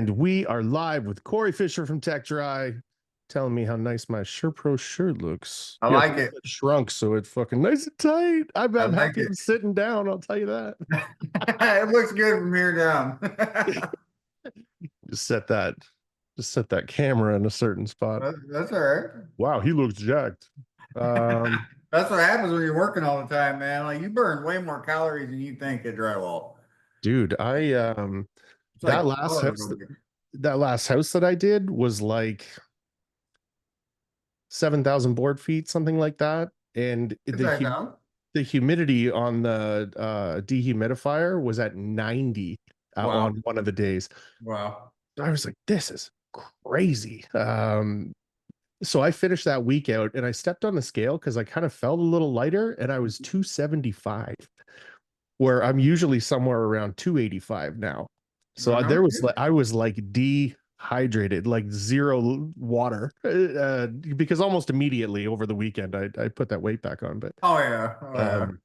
And we are live with Cory Fisher from TechDry telling me how nice my SurePro shirt looks. I Yeah, like it. it shrunk, so it's fucking nice and tight. I I'm like happy it. I'm sitting down, I'll tell you that. It looks good from here down. Just set that, just set that camera in a certain spot. That's all right. Wow, he looks jacked. Um, That's what happens when you're working all the time, man. Like you burn way more calories than you think at drywall. dude, It's that like last calories house over here. that last house that I did was like 7,000 board feet, something like that. And It's like that. the humidity on the dehumidifier was at 90 Wow. on one of the days. Wow. I was like, this is crazy. So I finished that week out and I stepped on the scale because I kind of felt a little lighter and I was 275, where I'm usually somewhere around 285 now. So Well, no there was shit. like, I was like dehydrated, like zero water, because almost immediately over the weekend I put that weight back on. But Oh yeah. Oh yeah. um,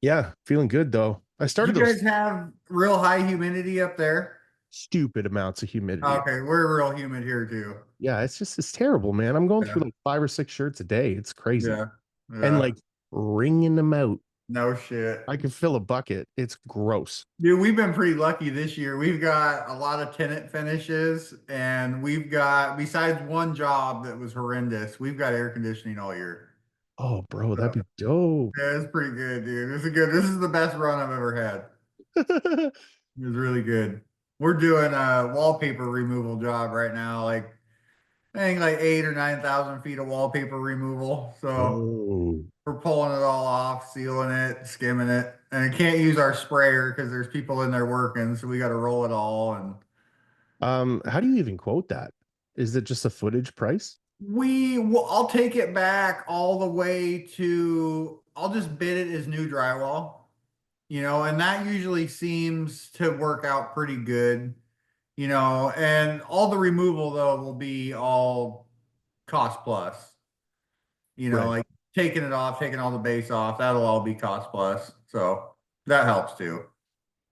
yeah, feeling good though. I You started those guys have real high humidity up there? stupid amounts of humidity. Okay, we're real humid here too. Yeah, it's terrible, man. I'm going through Yeah. like 5 or 6 shirts a day. It's crazy. Yeah. And Yeah. like wringing them out. No shit. I can fill a bucket. It's gross. Dude, we've been pretty lucky this year. We've got a lot of tenant finishes, and we've got, besides one job that was horrendous, we've got air conditioning all year. Oh, bro, that'd So, be dope. yeah, it's pretty good, dude. This is the best run I've ever had. It was really good. We're doing a wallpaper removal job right now, like I think like 8 or 9,000 feet of wallpaper removal. So Oh. we're pulling it all off, sealing it, skimming it, and I can't use our sprayer because there's people in there working, so we got to roll it all. And How do you even quote that? Is it just a footage price? I'll take it back all the way to, I'll just bid it as new drywall, and that usually seems to work out pretty good, and all the removal though will be all cost plus, Right. like taking it off, taking all the base off, that'll all be cost plus. So that helps too.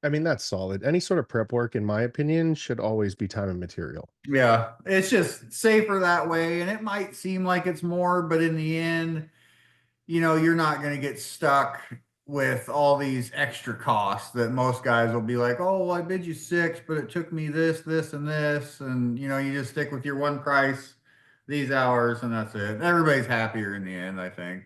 I mean, that's solid. Any sort of prep work, in my opinion, should always be time and material. Yeah, it's just safer that way. And it might seem like it's more, but in the end, you're not going to get stuck with all these extra costs that most guys will be like, oh, well, I bid you six, but it took me this, this, and this. And, you just stick with your one price, these hours, and that's it. Everybody's happier in the end, I think.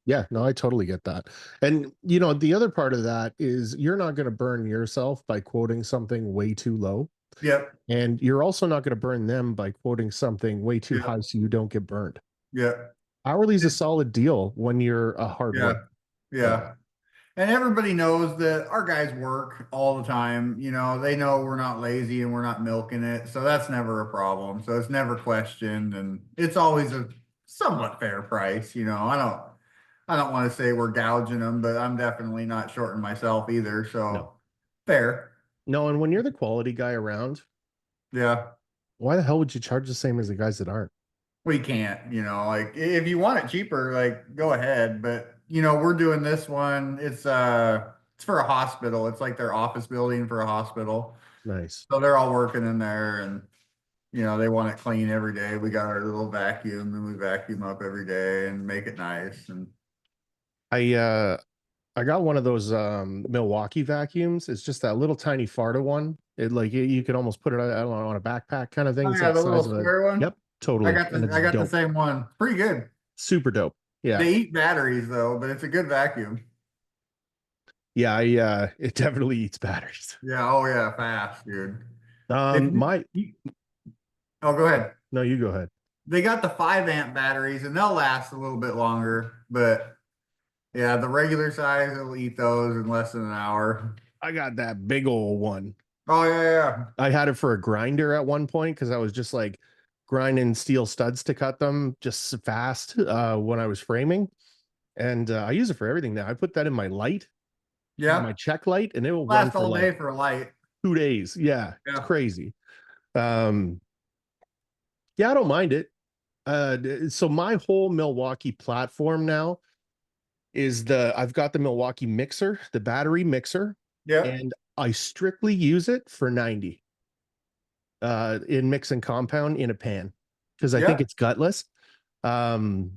Yeah, no, I totally get that. And the other part of that is you're not going to burn yourself by quoting something way too low. Yep. And you're also not going to burn them by quoting something way too Yep. high so you don't get burned. Yep. Hourly is a solid deal when you're a hard Yeah. worker. So Yeah. And everybody knows that our guys work all the time. They know we're not lazy and we're not milking it. So that's never a problem. So it's never questioned and it's always a somewhat fair price. I don't want to say we're gouging them, but I'm definitely not shorting myself either. no. So fair. No, and when you're the quality guy around, Yeah. why the hell would you charge the same as the guys that aren't? We can't, like if you want it cheaper, like go ahead. But we're doing this one. It's for a hospital. It's like their office building for a hospital. Nice. So they're all working in there and they want it clean every day. We got our little vacuum and we vacuum up every day and make it nice. And I got one of those Milwaukee vacuums. It's just that little tiny farta one. It like you could almost put it, I don't know, on a backpack kind of thing. oh It's yeah, like the the little size of a, square one. yep, totally. And it's I got the dope. same one. Pretty good. Super dope. Yeah. They eat batteries though, but it's a good vacuum. Yeah, it definitely eats batteries. Yeah, oh yeah, fast, dude. If Um my oh, go ahead. no, you go ahead. They got the 5 amp batteries and they'll last a little bit longer, but yeah, the regular size will eat those in less than an hour. I got that big old one. Oh yeah, yeah. I had it for a grinder at one point because I was just like grinding steel studs to cut them just fast when I was framing. And I use it for everything now. I put that in my light, my Yeah. check light, and it will run Last for all like day for a light. 2 days. Yeah, it's Yeah. crazy. Um, yeah, I don't mind it. So my whole Milwaukee platform now is I've got the Milwaukee mixer, the battery mixer, Yeah. and I strictly use it for 90. in mix and compound in a pan because I think Yeah. it's gutless. Um,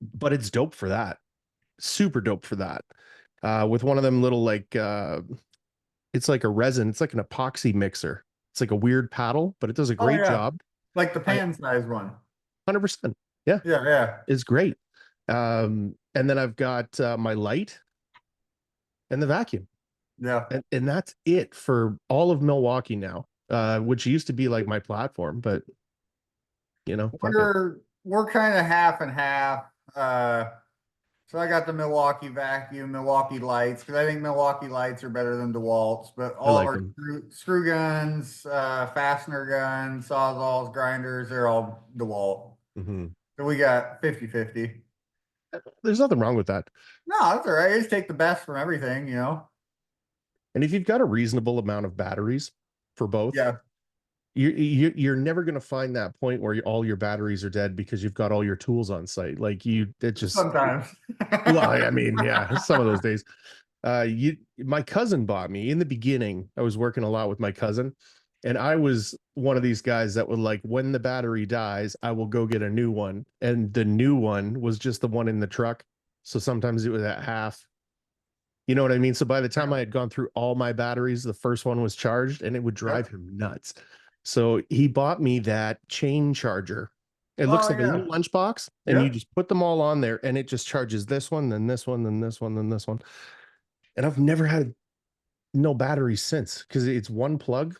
but it's dope for that. Super dope for that. With one of them little like it's like a resin, it's like an epoxy mixer. It's like a weird paddle, but it does a Oh great yeah. job. Like the I pan size one. 100%. Yeah, Yeah, yeah. it's great. And then I've got my light and the vacuum. Yeah. And that's it for all of Milwaukee now. Which used to be like my platform, but fuck it. We're kind of half and half. Uh so I got the Milwaukee vacuum, Milwaukee lights, because I think Milwaukee lights are better than DeWalt's, but I all of like our them. screw guns, fastener guns, sawzalls, grinders, they're all DeWalt. Hmm. So we got 50-50. There's nothing wrong with that. No, that's all right. Just take the best from everything, you know? And if you've got a reasonable amount of batteries for both, Yeah, you're never going to find that point where all your batteries are dead because you've got all your tools on site. Like it just, sometimes. well, I mean, yeah, some of those days. My cousin bought me in the beginning. I was working a lot with my cousin, and I was one of these guys that would like, when the battery dies, I will go get a new one. And the new one was just the one in the truck. So sometimes it was at half. You know what I mean? So by the time I had gone through all my batteries, the first one was charged and it would drive Yep. him nuts. So he bought me that chain charger. It looks Oh, like a yeah. little lunchbox, and you Yep. just put them all on there and it just charges this one, then this one, then this one, then this one. And I've never had no batteries since because it's one plug.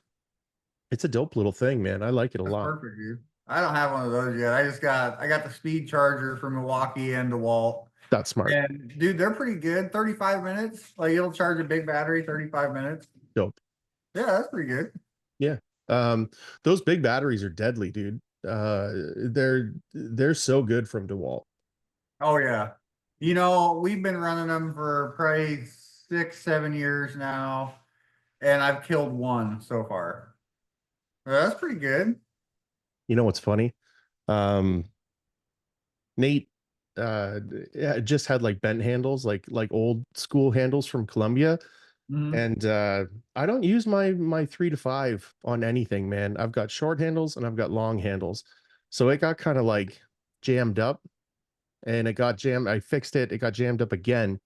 It's a dope little thing, man. I like it a That's lot. perfect, dude. I don't have one of those yet. I got the speed charger from Milwaukee and DeWalt. That's smart. And dude, they're pretty good. 35 minutes. Like it'll charge a big battery, 35 minutes. Dope. Yeah, that's pretty good. Yeah. Those big batteries are deadly, dude. They're so good from DeWalt. Oh yeah. You know, we've been running them for probably 6, 7 years now, and I've killed one so far. That's pretty good. You know what's funny? Um, Nate yeah, just had like bent handles, like old school handles from Columbia. Mhm. And I don't use my 3 to 5 on anything, man. I've got short handles and I've got long handles. So it got kind of like jammed up and it got jammed. I fixed it, it got jammed up again.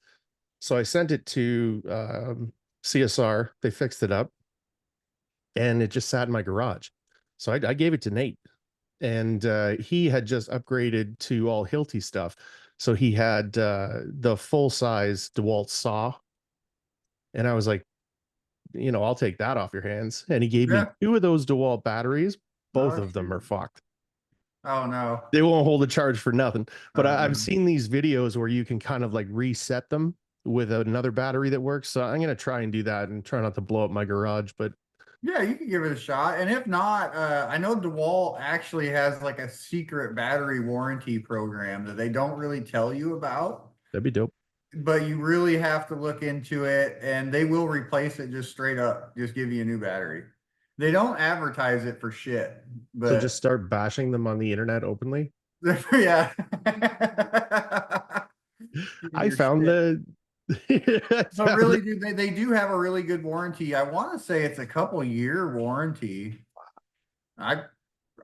So I sent it to CSR. They fixed it up and it just sat in my garage. So I gave it to Nate, and he had just upgraded to all Hilti stuff. So he had the full size DeWalt saw, and I was like, I'll take that off your hands. And he gave me Yeah. two of those DeWalt batteries. Both Oh of them are shoot. fucked. Oh no. They won't hold a charge for nothing. But Oh I've man. seen these videos where you can kind of like reset them with another battery that works. So I'm gonna try and do that and try not to blow up my garage. But Yeah, you can give it a shot. And if not, I know DeWalt actually has like a secret battery warranty program that they don't really tell you about, that'd be dope. but you really have to look into it and they will replace it just straight up, just give you a new battery. They don't advertise it for shit, So just but start bashing them on the internet openly. yeah. Give me I your found shit. the I But found really, it. dude, they do have a really good warranty. I want to say it's a couple year warranty. I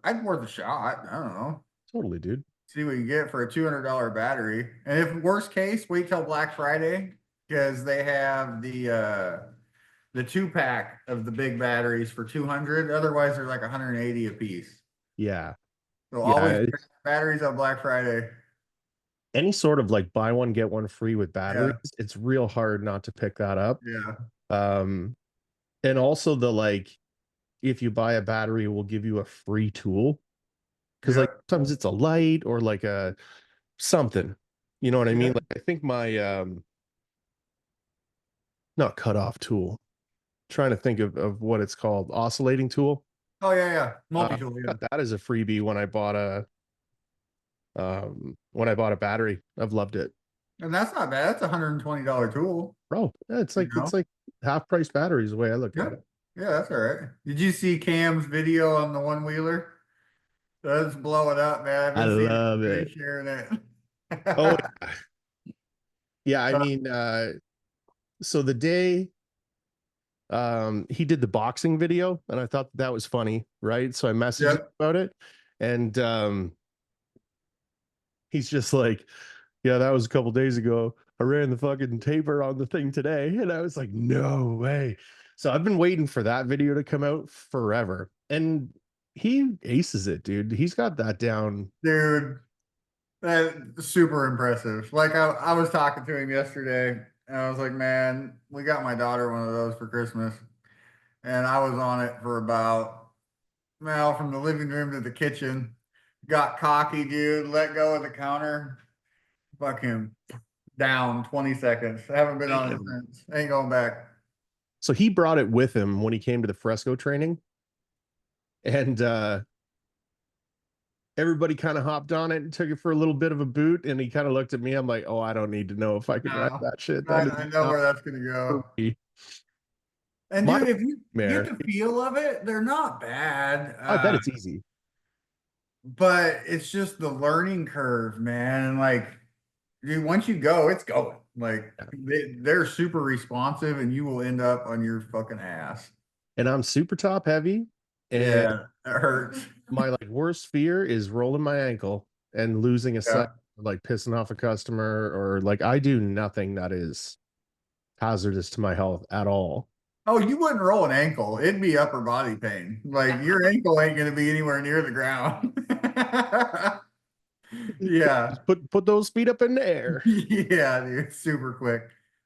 I'd worth a shot. I don't know. Totally, dude. See what you get for a $200 battery. And if worst case, wait till Black Friday because they have the 2 pack of the big batteries for 200. Otherwise, they're like 180 a piece. Yeah. So always Yeah. pick batteries on Black Friday. Any sort of like buy one, get one free with batteries, Yeah, it's real hard not to pick that up. yeah, Um, and also the like, if you buy a battery, we'll give you a free tool. Cause like yeah, sometimes it's a light or like a something. You know what I yeah. mean? Like I think my not cut off tool. Trying to think of what it's called, oscillating tool. Oh yeah, yeah. Multi-tool, yeah. Got that as a freebie when I bought a battery. I've loved it. And that's not bad. That's a $120 tool, Bro, yeah, it's you like it's know? like half price batteries the way I look Yeah. at it. Yeah, that's all right. Did you see Cam's video on the one wheeler? Let's blow it up, man. I've I been seeing love everybody it. sharing it. Oh yeah. I Uh, mean, so the day He did the boxing video, and I thought that was funny, right? So I messaged him Yep. about it, and he's just like, yeah, that was a couple days ago. I ran the fucking taper on the thing today. And I was like, no way. So I've been waiting for that video to come out forever. And he aces it, dude. He's got that down. Dude, that super impressive. Like I was talking to him yesterday and I was like, man, we got my daughter one of those for Christmas. And I was on it for about, well, from the living room to the kitchen. Got cocky, dude, let go of the counter. Fucking down 20 seconds. I haven't been on it Damn. since. Ain't going back. So he brought it with him when he came to the fresco training. And everybody kind of hopped on it and took it for a little bit of a boot. And he kind of looked at me. I'm like, oh, I don't need to know if I can ride No, that shit. That is I know not where that's gonna for go. me. And My dude, if you get mare, the feel of it, they're not bad. I bet it's easy. But it's just the learning curve, man. And like, dude, once you go, it's going. Like they're super responsive and you will end up on your fucking ass. And I'm super top heavy. And Yeah, it hurts. my like worst fear is rolling my ankle and losing a sight, Yeah. like pissing off a customer, or like I do nothing that is hazardous to my health at all. Oh, you wouldn't roll an ankle. It'd be upper body pain. Like your ankle ain't gonna be anywhere near the ground. Yeah. Just put those feet up in the air. Yeah, dude, super quick.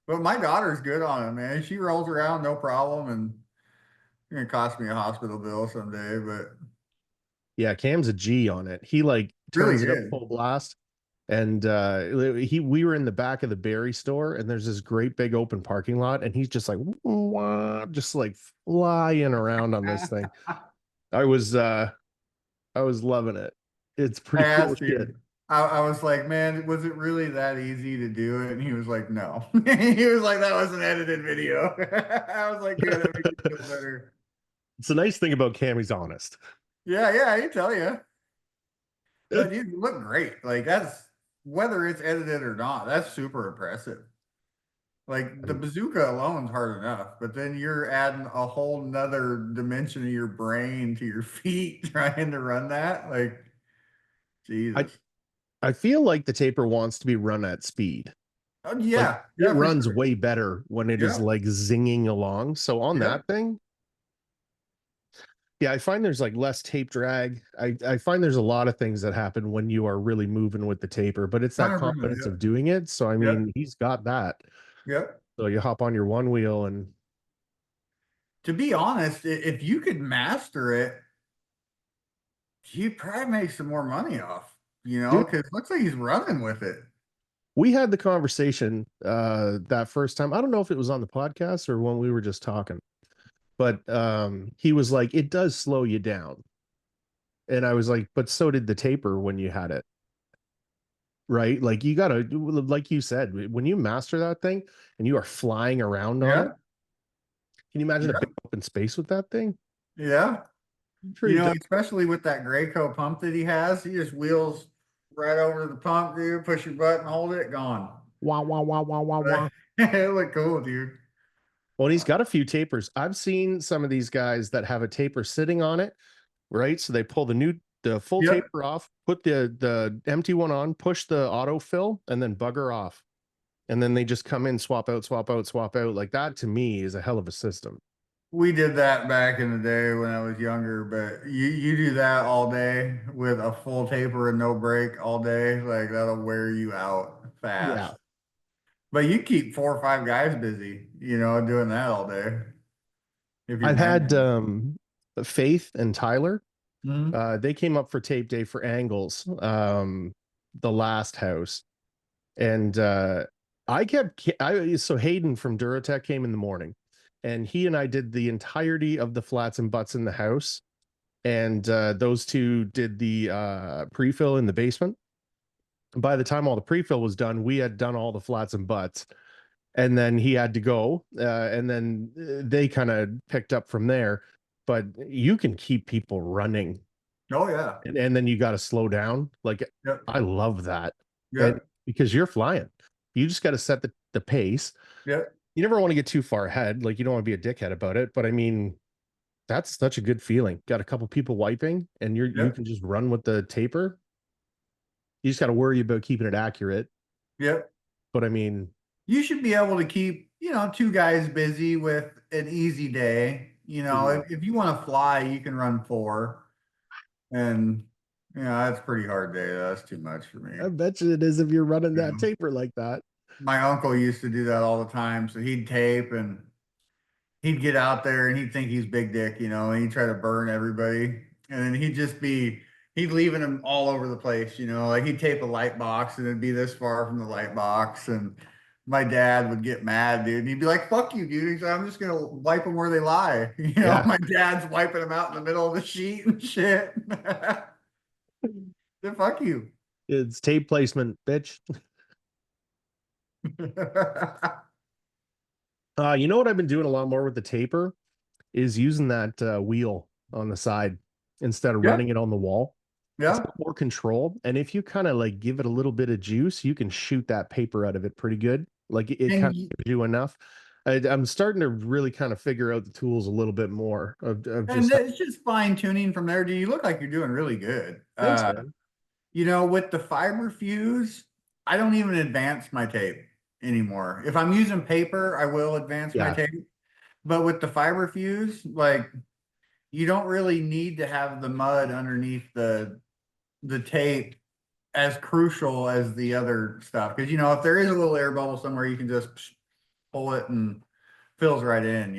But my daughter's good on it, man. She rolls around no problem, and it's gonna cost me a hospital bill someday, but Yeah, Cam's a G on it. He like really turns it up good. full blast. And we were in the back of the berry store, and there's this great big open parking lot, and he's just like wah, just like flying around on this thing. I was I was loving it. It's I pretty cool asked shit. him, I was like, man, was it really that easy to do it? And he was like, no. He was like, that was an edited video. I was like, good, that makes me feel better. It's a nice thing about Cam, he's honest. Yeah, yeah, I can tell you. But you look great. Like that's whether it's edited or not, that's super impressive. Like the bazooka alone's hard enough, but then you're adding a whole nother dimension of your brain to your feet trying to run that. Like, I Jesus. I feel like the taper wants to be run at speed. Oh, Like yeah, it yeah, for runs sure. way better when it is Yeah, like zinging along. So on yeah, that thing, yeah, I find there's like less tape drag. I find there's a lot of things that happen when you are really moving with the taper, but it's that 100%. confidence of doing it. So I Yeah, mean, he's got that. yeah, yeah. So you hop on your one wheel and To be honest, if you could master it, you'd probably make some more money off, dude, because it looks like he's running with it. we had the conversation that first time. I don't know if it was on the podcast or when we were just talking, but he was like, it does slow you down. And I was like, but so did the taper when you had it, right? Like you gotta, like you said, when you master that thing and you are flying around on it, Yeah, can you imagine a yeah, big open space with that thing? yeah. Pretty dope. Especially with that Graco pump that he has, he just wheels right over to the pump, dude. Push your button, hold it, gone. Wah wah wah wah wah wah. It looked cool, dude. Well, and he's got a few tapers. I've seen some of these guys that have a taper sitting on it, right? So they pull the full Yep. taper off, put the empty one on, push the autofill, and then bugger off. And then they just come in, swap out, swap out, swap out. Like that to me is a hell of a system. We did that back in the day when I was younger, but you do that all day with a full taper and no break all day, like that'll wear you out Yeah. fast. But you keep 4 or 5 guys busy, doing that all day if you I've had manage. Faith and Tyler. Mhm. They came up for tape day for angles, the last house. And I so Hayden from Duratech came in the morning and he and I did the entirety of the flats and butts in the house. And those two did the pre-fill in the basement. By the time all the pre-fill was done, we had done all the flats and butts. And then he had to go. And then they kind of picked up from there. But you can keep people running, Oh yeah. and then you got to slow down. Like Yep. I love that. And Yep. because you're flying, you just got to set the pace. Yep. you never want to get too far ahead. Like you don't want to be a dickhead about it, but I mean, that's such a good feeling. Got a couple people wiping and you Yep. can just run with the taper. You just got to worry about keeping it accurate. Yep. But I mean, You should be able to keep, two guys busy with an easy day. mhm. If you want to fly, you can run four. And, that's a pretty hard day. That's too much for me. I bet you it is if you're running You that know, taper like that. my uncle used to do that all the time. So he'd tape and he'd get out there and he'd think he's big dick, and he'd try to burn everybody. And then he'd leaving them all over the place, like he'd tape a light box and it'd be this far from the light box. And my dad would get mad, dude. And he'd be like, fuck you, dude. He's like, I'm just going to wipe them where they lie. Yeah, My dad's wiping them out in the middle of the sheet and shit. Then fuck you. it's tape placement, bitch. You know what I've been doing a lot more with the taper is using that wheel on the side instead of Yeah. running it on the wall. It's Yeah. got more control, and if you kind of like give it a little bit of juice, you can shoot that paper out of it pretty good. Like it kind And of gives you enough. I'm starting to really kind of figure out the tools a little bit more of and just how. it's just fine tuning from there. Do you look like you're doing really good? Thanks, man. With the fiber fuse, I don't even advance my tape anymore. If I'm using paper, I will advance my Yeah, tape. But with the fiber fuse, like you don't really need to have the mud underneath the tape as crucial as the other stuff. Because if there is a little air bubble somewhere, you can just pull it and fills right in.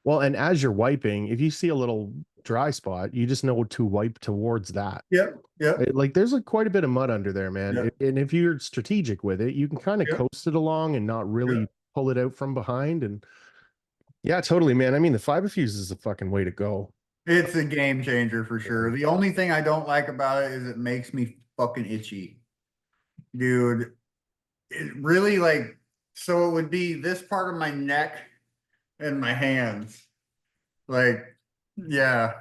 well, and as you're wiping, if you see a little dry spot, you just know to wipe towards that. Yep, yep, Like there's like quite a bit of mud under there, man. yep, And if you're strategic with it, you can kind of yep, coast it along and not really yep. pull it out from behind. And yeah, totally, man. I mean, the fiber fuse is the fucking way to go. It's a game changer for sure. The only thing I don't like about it is it makes me fucking itchy. Dude, it really so it would be this part of my neck and my hands. Like, yeah.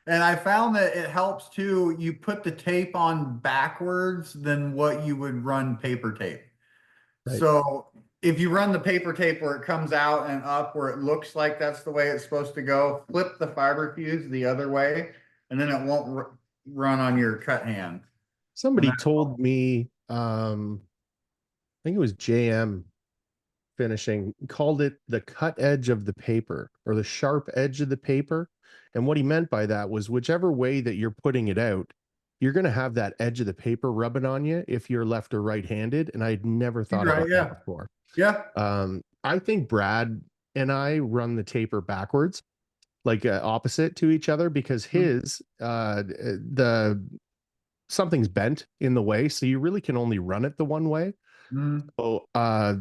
And I found that it helps too. You put the tape on backwards than what you would run paper tape. Right. So if you run the paper tape where it comes out and up, where it looks like that's the way it's supposed to go, flip the fiber fuse the other way, and then it won't run on your cut hand. And Somebody that's told all. me, I think it was JM finishing, called it the cut edge of the paper or the sharp edge of the paper. And what he meant by that was whichever way that you're putting it out, you're going to have that edge of the paper rubbing on you if you're left or right handed. And I'd never You're thought right. about that Yeah. before. Yeah. I think Brad and I run the taper backwards, like opposite to each other, because Mm, his the something's bent in the way, so you really can only run it the one way. mm, So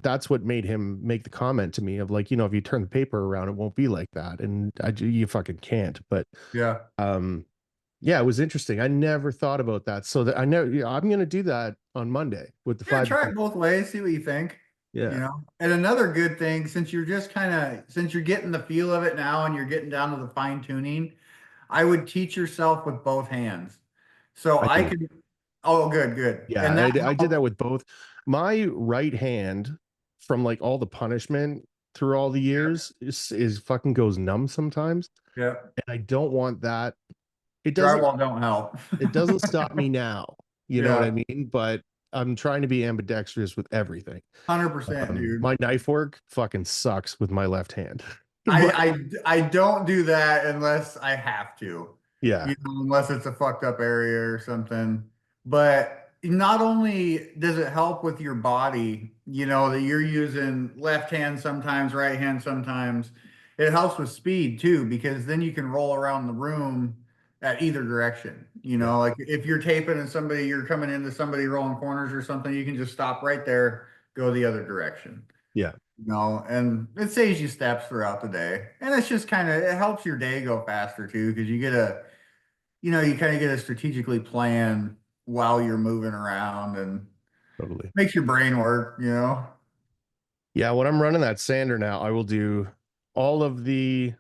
that's what made him make the comment to me of like, if you turn the paper around, it won't be like that, and you fucking can't. But yeah. um, yeah, it was interesting. I never thought about that, so that I know, yeah, I'm gonna do that on Monday with the Yeah. five. Try it both ways. See what you think. Yeah, And another good thing, since you're getting the feel of it now and you're getting down to the fine tuning, I would teach yourself with both hands. So I I do. could, oh, good, good. Yeah, And that I did that helps. with both. My right hand, from like all the punishment through all the years, is fucking goes numb sometimes, Yeah. and I don't want that. It doesn't Drywall don't help. it doesn't stop me now. You know what I Yeah. mean? But I'm trying to be ambidextrous with everything. 100%, dude. My knife work fucking sucks with my left hand. But I don't do that unless I have to, yeah, unless it's a fucked up area or something. But not only does it help with your body, that you're using left hand sometimes, right hand sometimes, it helps with speed too, because then you can roll around the room at either direction. yeah, Like if you're taping and you're coming into somebody rolling corners or something, you can just stop right there, go the other direction. yeah, And it saves you steps throughout the day. And it's just it helps your day go faster too, because you kind of get to strategically plan while you're moving around and totally. makes your brain work. Yeah, when I'm running that sander now, I will do all of the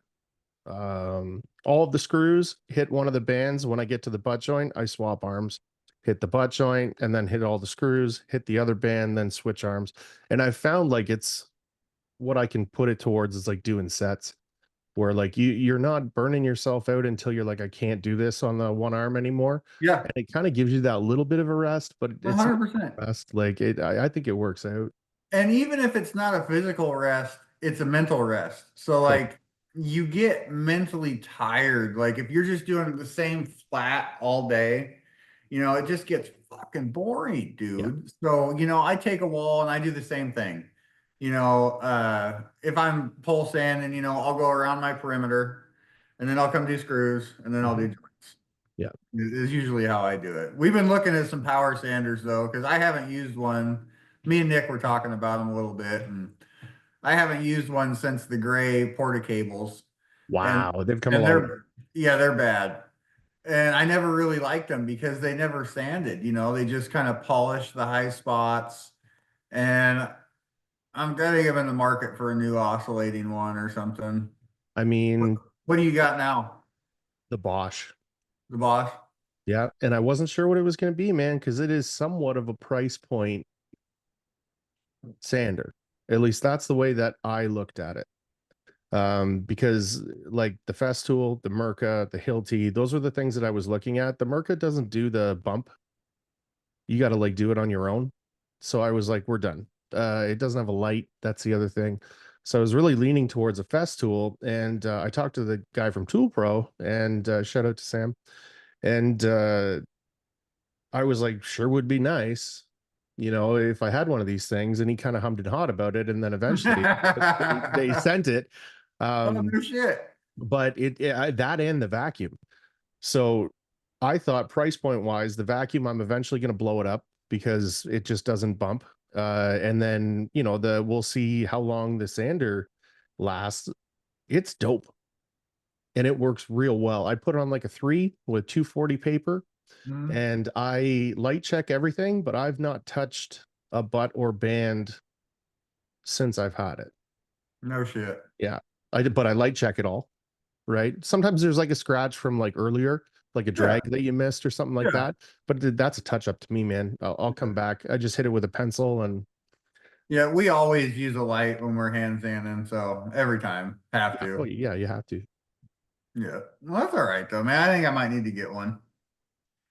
all of the screws, hit one of the bands. When I get to the butt joint, I swap arms, hit the butt joint, and then hit all the screws, hit the other band, then switch arms. And I found like it's what I can put it towards is like doing sets where like you're not burning yourself out until you're like, I can't do this on the one arm anymore. Yeah, And it kind of gives you that little bit of a rest, but it's not 100%. rest. Like I think it works out. And even if it's not a physical rest, it's a mental rest. So So like you get mentally tired. Like if you're just doing the same flat all day, it just gets fucking boring, yeah. dude. So, I take a wall and I do the same thing. If I'm pole sanding, I'll go around my perimeter and then I'll come do screws and then I'll do Mhm. joints. Yeah. Is usually how I do it. We've been looking at some power sanders though, because I haven't used one. Me and Nick were talking about them a little bit, and I haven't used one since the gray porta cables, and Wow. They've come a and long way. they're bad. And I never really liked them because they never sanded. They just kind of polished the high spots. And I'm gonna give in the market for a new oscillating one or something. I What, mean, what do you got now? the Bosch. The Bosch? Yeah. And I wasn't sure what it was going to be, man, because it is somewhat of a price point sander. At least that's the way that I looked at it. Because like the Festool, the Merca, the Hilti, those are the things that I was looking at. The Merca doesn't do the bump. You got to like do it on your own. So I was like, we're done. It doesn't have a light. That's the other thing. So I was really leaning towards a Festool, and I talked to the guy from Tool Pro, and shout out to Sam. And I was like, sure would be nice, if I had one of these things. And he kind of hummed and hawed about it, and then eventually they sent it. Oh, Um, no shit. but that and the vacuum. So I thought price point wise, the vacuum, I'm eventually going to blow it up because it just doesn't bump. And then, we'll see how long the sander lasts. It's dope and it works real well. I put it on like a 3 with 240 paper Hmm. and I light check everything, but I've not touched a butt or band since I've had it. No shit. Yeah. But I light check it all. Right? Sometimes there's like a scratch from like earlier, like a Yeah. drag that you missed or something like Yeah. that. But that's a touch up to me, man. I'll come back. I just hit it with a pencil and Yeah, we always use a light when we're hand sanding, so every time have yeah, oh to. yeah, you have to. Yeah, well, that's all right though, man. I think I might need to get one.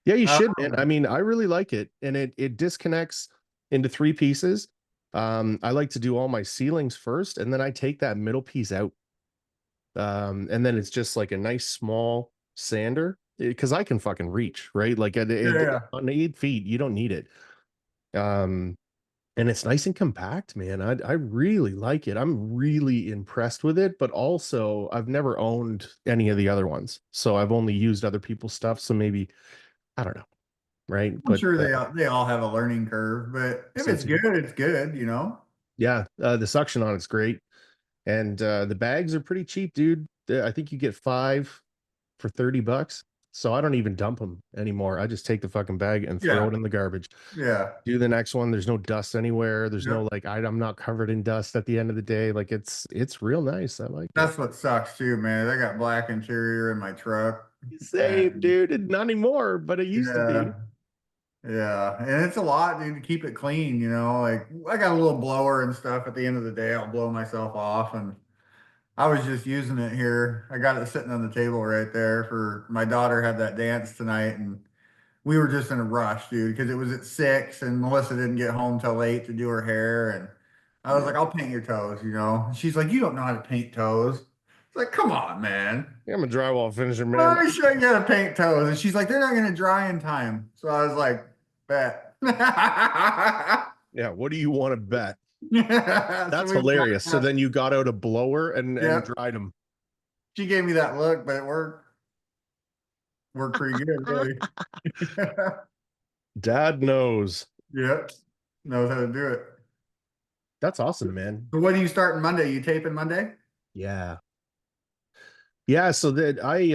Yeah, you Uh, should, man. I mean, I really like it, and it disconnects into 3 pieces. I like to do all my ceilings first, and then I take that middle piece out. And then it's just like a nice small sander because I can fucking reach, right? Like yeah, on 8 feet, you don't need it. Um, and it's nice and compact, man. I really like it. I'm really impressed with it, but also I've never owned any of the other ones. So I've only used other people's stuff. So maybe I don't know, right? I'm But sure they all have a learning curve, but if so it's too. good, it's good. Yeah, the suction on it's great. And the bags are pretty cheap, dude. I think you get 5 for $30. So I don't even dump them anymore. I just take the fucking bag and throw Yeah, it in the garbage. yeah, Do the next one. There's no dust anywhere. There's no yep. like I'm not covered in dust at the end of the day. Like it's real nice. I like it. That's what sucks too, man. I got black interior in my truck, Same, and dude. Not anymore, but it used to be. yeah, yeah, and it's a lot, dude, to keep it clean. Like I got a little blower and stuff. At the end of the day, I'll blow myself off, and I was just using it here. I got it sitting on the table right there for my daughter had that dance tonight, and we were just in a rush, dude, because it was at 6 and Melissa didn't get home till late to do her hair. And I was Yeah. like, I'll paint your toes. And she's like, you don't know how to paint toes. It's like, come on, man. Yeah, I'm a drywall finisher, man. Let me show you how to paint toes. And she's like, they're not going to dry in time. So I was like, bet. Yeah, what do you want to bet? So That's we walked hilarious. So out. then you got out a blower and Yep. dried them. She gave me that look, but it worked. Worked pretty good, really. Dad knows. Yep. Knows how to do it. That's awesome, man. So what are you starting Monday? You taping Monday? Yeah. Yeah, so that I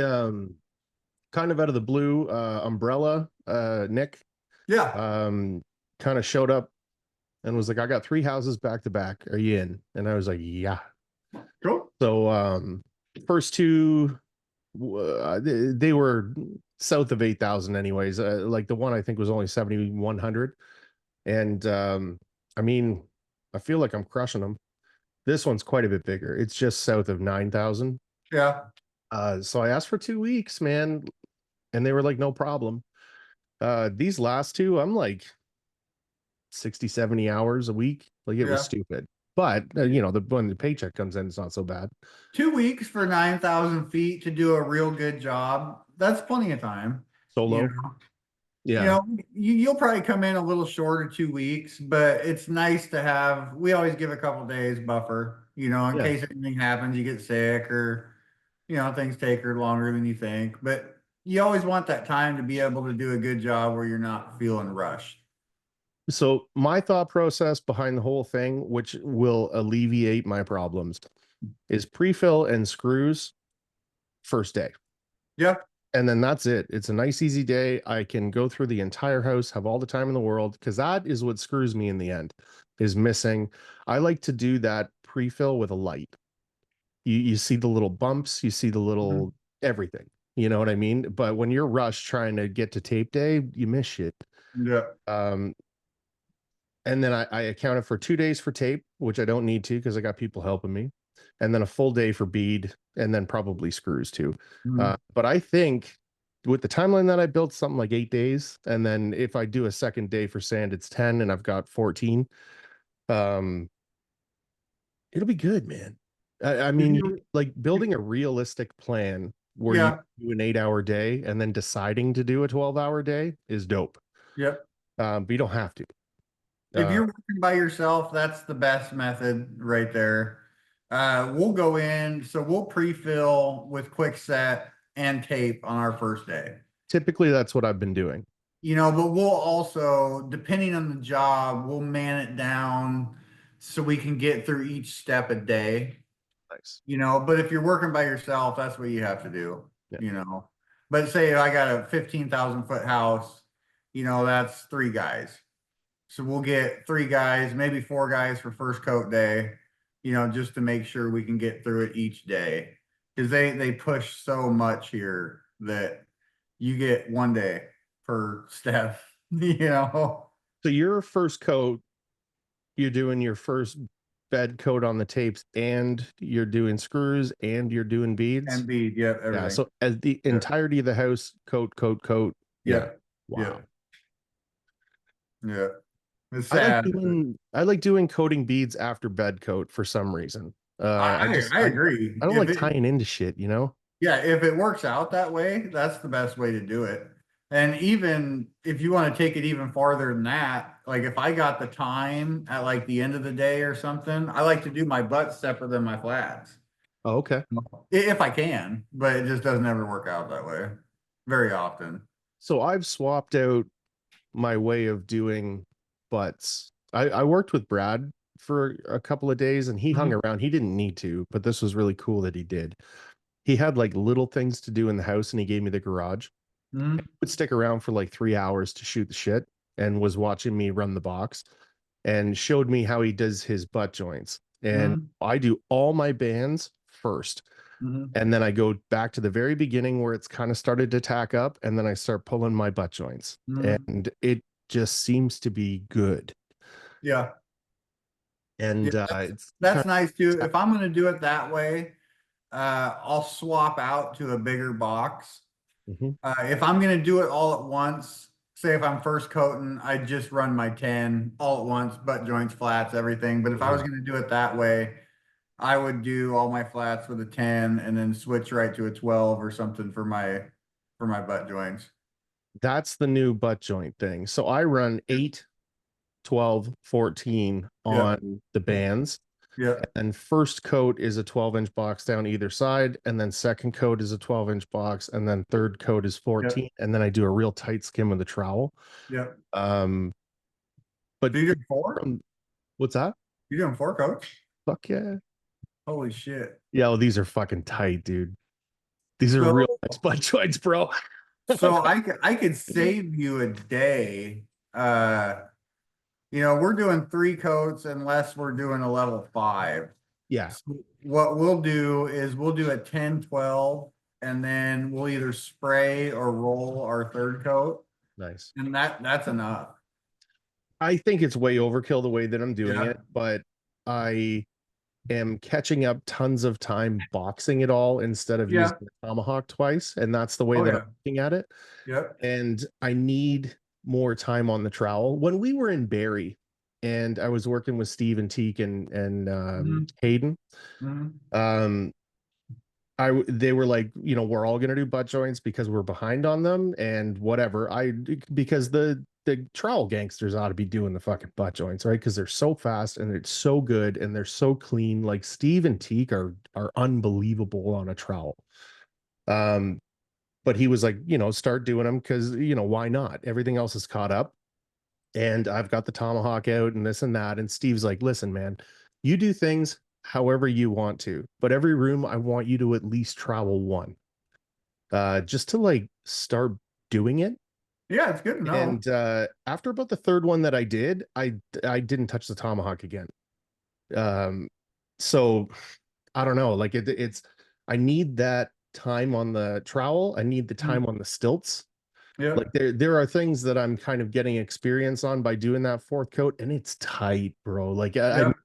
kind of out of the blue, umbrella, Nick, Yeah. um, kind of showed up and was like, I got 3 houses back to back. Are you in? And I was like, yeah. Cool. So first two they were south of 8,000 anyways. Like the one I think was only 7,100. And I mean, I feel like I'm crushing them. This one's quite a bit bigger. It's just south of 9,000. Yeah, So I asked for 2 weeks, man, and they were like, no problem. These last two, I'm like 60, 70 hours a week. Like it was yeah. stupid. But when the paycheck comes in, it's not so bad. 2 weeks for 9,000 feet to do a real good job. That's plenty of time. You Solo. know, you Yeah. know, you'll probably come in a little short of 2 weeks, but it's nice to have. We always give a couple days buffer, in Yeah. case anything happens, you get sick or, things take her longer than you think. But you always want that time to be able to do a good job where you're not feeling rushed. So my thought process behind the whole thing, which will alleviate my problems, is pre-fill and screws first day. Yeah. And then that's it. It's a nice, easy day. I can go through the entire house, have all the time in the world, because that is what screws me in the end, is missing. I like to do that pre-fill with a light. You see the little bumps, you see the Mhm. little everything. You know what I mean? But when you're rushed trying to get to tape day, you miss shit. Yeah. Um, and then I accounted for 2 days for tape, which I don't need to because I got people helping me, and then a full day for bead, and then probably screws too. Mhm. But I think with the timeline that I built, something like 8 days, and then if I do a second day for sand, it's 10, and I've got 14. Um, it'll be good, man. I If mean, you, like building a realistic plan where you yeah. do an 8 hour day and then deciding to do a 12-hour day is dope. Yeah. But you don't have to. If Uh, you're working by yourself, that's the best method right there. We'll go in, so we'll pre-fill with quick set and tape on our first day. Typically, that's what I've been doing. But we'll also, depending on the job, we'll man it down so we can get through each step a day. Nice. But if you're working by yourself, that's what you have to do, Yeah. you know. But say I got a 15,000 foot house, that's three guys. So we'll get three guys, maybe four guys for first coat day, just to make sure we can get through it each day. Because they push so much here that you get one day per step, you know. So your first coat, you're doing your first bed coat on the tapes, and you're doing screws, and you're doing beads. And bead, yep, Yeah. everything. So as the Yep, entirety of the house, coat, coat, coat. Yeah. yep, Wow. yep, yep. It's I like sad. doing coating beads after bed coat for some reason. I agree. I don't like tying into shit, you know? Yeah, if it works out that way, that's the best way to do it. And even if you want to take it even farther than that, like if I got the time at like the end of the day or something, I like to do my butts separate than my flats. Oh, okay. If I can, but it just doesn't ever work out that way very often. So I've swapped out my way of doing butts. I worked with Brad for a couple of days and he hung Mhm, around. He didn't need to, but this was really cool that he did. He had like little things to do in the house and he gave me the garage. mhm, Would stick around for like 3 hours to shoot the shit and was watching me run the box and showed me how he does his butt joints. And mhm, I do all my bands first. mhm. And then I go back to the very beginning where it's kind of started to tack up. And then I start pulling my butt joints. Mhm. And it just seems to be good. Yeah. Yeah, And that's it's kind that's nice too. of If I'm going to do it that way, I'll swap out to a bigger box. Mhm. If I'm gonna do it all at once, say if I'm first coating, I just run my 10 all at once, butt joints, flats, everything. But if I was Mhm. gonna do it that way, I would do all my flats with a 10 and then switch right to a 12 or something for my butt joints. That's the new butt joint thing. So I run 8, 12, 14 Yeah, on the bands. yeah, And first coat is a 12-inch box down either side. And then second coat is a 12-inch box. And then third coat is yeah, 14. And then I do a real tight skim with a trowel. yeah. Um, but So you doing four? from what's that? You doing four coats? Fuck yeah. Holy shit. Yeah, well, these are fucking tight, dude. These are So real nice butt joints, bro. so I could save you a day. We're doing three coats unless we're doing a level five. Yeah, So what we'll do is we'll do a 10, 12, and then we'll either spray or roll our third coat. nice. And that's enough. I think it's way overkill the way that I'm doing Yeah. it, but I am catching up tons of time boxing it all instead of using Yeah. the tomahawk twice. And that's the way Oh that I'm yeah. looking at it. Yep. And I need more time on the trowel. When we were in Barrie and I was working with Steve and Teak and Hmm. Hayden, Hmm. um, they were like, we're all gonna do butt joints because we're behind on them and whatever. Because the trowel gangsters ought to be doing the fucking butt joints, right? Because they're so fast and it's so good and they're so clean. Like Steve and Teak are unbelievable on a trowel. Um, but he was like, start doing them because why not? Everything else is caught up, and I've got the tomahawk out and this and that. And Steve's like, listen, man, you do things however you want to, but every room I want you to at least travel one, just to like start doing it. Yeah, it's good to know. And after about the third one that I did, I didn't touch the tomahawk again. Um, so I don't know, like it's I need that time on the trowel. I need the time Mm. on the stilts. Like Yep. there are things that I'm kind of getting experience on by doing that fourth coat, and it's tight, bro. Like Yep.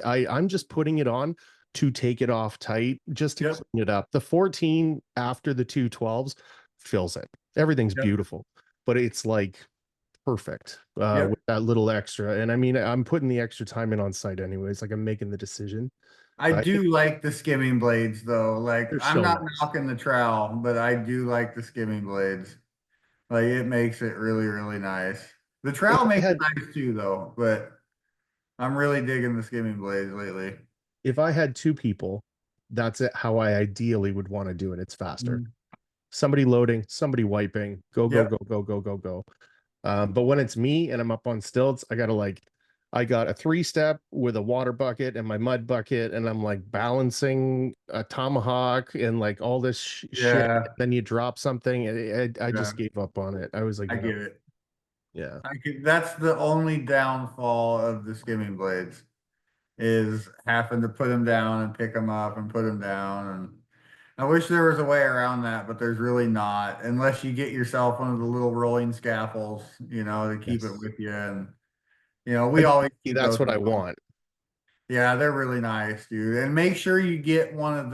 I'm just putting it on to take it off tight, just to Yep. clean it up. The 14 after the 212s fills it. Everything's Yep. beautiful, but it's like perfect with Yep. that little extra. And I mean, I'm putting the extra time in on site anyways. Like I'm making the decision. I I think do like the skimming blades though. Like they're I'm so not nice. knocking the trowel, but I do like the skimming blades. Like it makes it really, really nice. The If trowel I makes it had nice too though, but I'm really digging the skimming blades lately. if I had two people, that's it. How I ideally would want to do it. It's faster. Mm. Somebody loading, somebody wiping, go, go, Yep. go, go, go, go, go. But when it's me and I'm up on stilts, I got a three step with a water bucket and my mud bucket, and I'm like balancing a tomahawk and like all this shit. Yeah. Then you drop something, and I Yeah. just gave up on it. I was like, I no, get it. yeah, That's the only downfall of the skimming blades is having to put them down and pick them up and put them down. And I wish there was a way around that, but there's really not, unless you get yourself one of the little rolling scaffolds, to keep it yes. with you. And, we always Ideally, keep that's those what I around. want. Yeah, they're really nice, dude. And make sure you get one of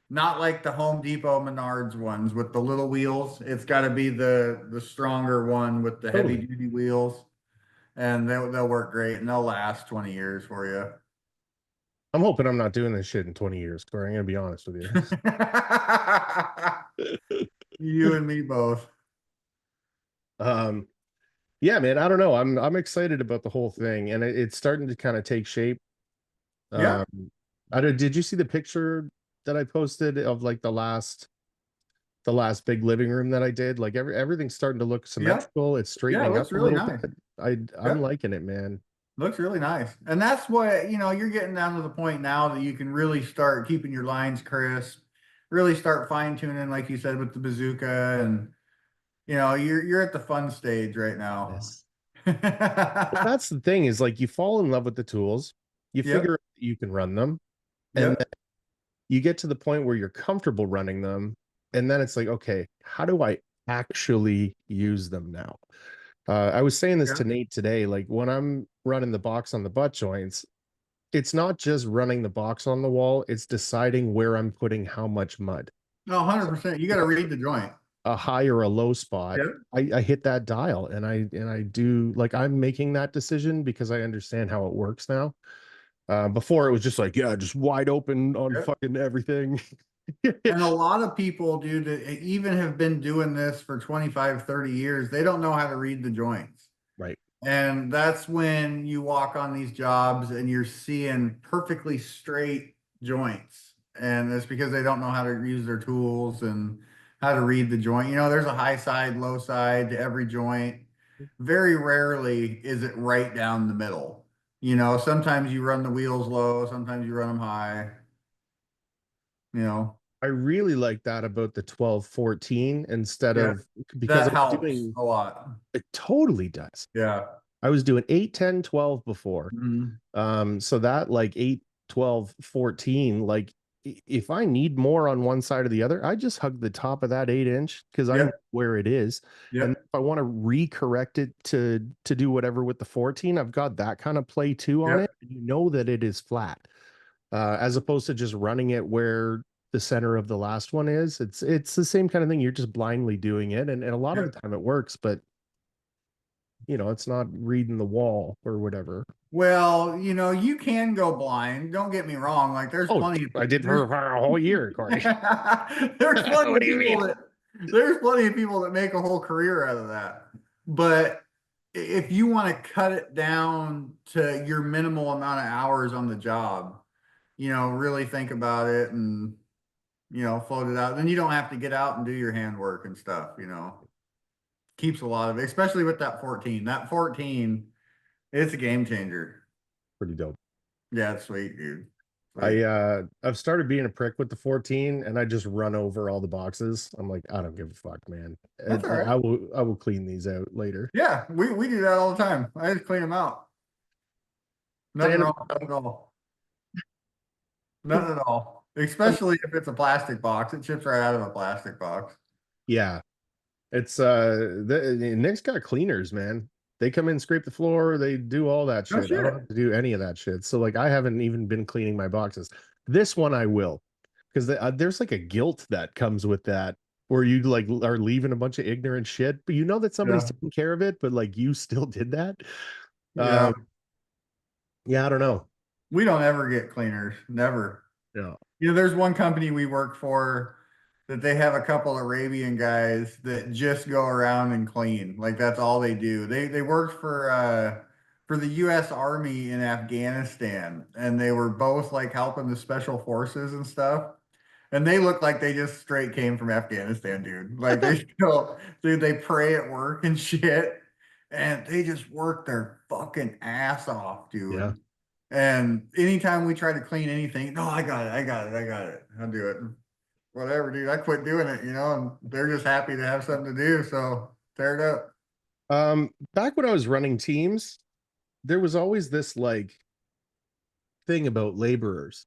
not like the Home Depot Menards ones with the little wheels. It's got to be the stronger one with the heavy Totally. duty wheels, and they'll work great and they'll last 20 years for you. I'm hoping I'm not doing this shit in 20 years, Corey. I'm gonna be honest with You you. and me both. um, yeah, man, I don't know. I'm excited about the whole thing, and it's starting to kind of take shape. Yep, Um, I don't, did you see the picture that I posted of like the last big living room that I did? Like everything's starting to look yep, symmetrical. It's yeah, it straightening looks up a really little bit. nice. I'm Yep, liking it, man. looks really nice. And that's what, you're getting down to the point now that you can really start keeping your lines crisp, really start fine tuning, like you said, with the bazooka. And, you're at the fun stage right now. Yes. Well, that's the thing is like you fall in love with the tools, you figure Yep, out that you can run them, and yep, you get to the point where you're comfortable running them, and then it's like, okay, how do I actually use them now? I was saying this to yep. Nate today, like when I'm running the box on the butt joints, it's not just running the box on the wall, it's deciding where I'm putting how much mud. No, So 100%. You got to read the joint. a high or a low spot, Yep, I hit that dial, and I do, like, I'm making that decision because I understand how it works now. Before it was just like, yeah, just wide open on yep. fucking everything. And a lot of people, dude, that even have been doing this for 25, 30 years, they don't know how to read the joints. Right. And that's when you walk on these jobs and you're seeing perfectly straight joints. And it's because they don't know how to use their tools and how to read the joint. There's a high side, low side to every joint. Very rarely is it right down the middle. Sometimes you run the wheels low, sometimes you run them high, you know. I really like that about the 12-14 instead Yeah, of, because that I was helps doing, a lot. it totally does. Yeah. I was doing 8, 10, 12 before. Mhm. So that like 8, 12, 14, like if I need more on one side or the other, I just hug the top of that 8 inch because I know Yep. where it is. And Yep. if I want to recorrect it to do whatever with the 14, I've got that kind of play too on Yep. it. You know that it is flat. as opposed to just running it where the center of the last one is. It's the same kind of thing. You're just blindly doing it, and a lot of Yeah. the time it works, but it's not reading the wall or whatever. Well, you can go blind. Don't get me wrong. Like there's Oh, plenty of I did there's for a whole year, Corey. there's plenty What of do you people mean? that make a whole career out of that. But if you want to cut it down to your minimal amount of hours on the job, really think about it and float it out. Then you don't have to get out and do your handwork and stuff. Keeps a lot of it, especially with that 14. That 14, it's a game changer. Pretty dope. Yeah, it's sweet, dude. Sweet. I've started being a prick with the 14, and I just run over all the boxes. I'm like, I don't give a fuck, man. That's all right. I will clean these out later. Yeah, we do that all the time. I just clean them out. Nothing Sand wrong 'em with that down. at all. Nothing at all. Especially if it's a plastic box. It chips right out of a plastic box. Yeah, it's Nick's got cleaners, man. They come in, scrape the floor, they do all that No shit. I don't shit. have to do any of that shit. So like, I haven't even been cleaning my boxes. This one I will, because there's like a guilt that comes with that, where you like are leaving a bunch of ignorant shit, but you know that somebody's Yeah. taking care of it, but like you still did that. Yeah. Um, yeah, I don't know. We don't ever get cleaners. Never. Yeah, There's one company we work for that they have a couple Arabian guys that just go around and clean. Like that's all they do. They worked for the US Army in Afghanistan, and they were both like helping the special forces and stuff. And they look like they just straight came from Afghanistan, dude. Like they still, dude, they pray at work and shit. And they just work their fucking ass off, yeah. dude. And anytime we try to clean anything, no, I got it, I got it, I got it. I'll do it. Whatever, dude. I quit doing it, and they're just happy to have something to do. So tear it up. Back when I was running teams, there was always this like thing about laborers,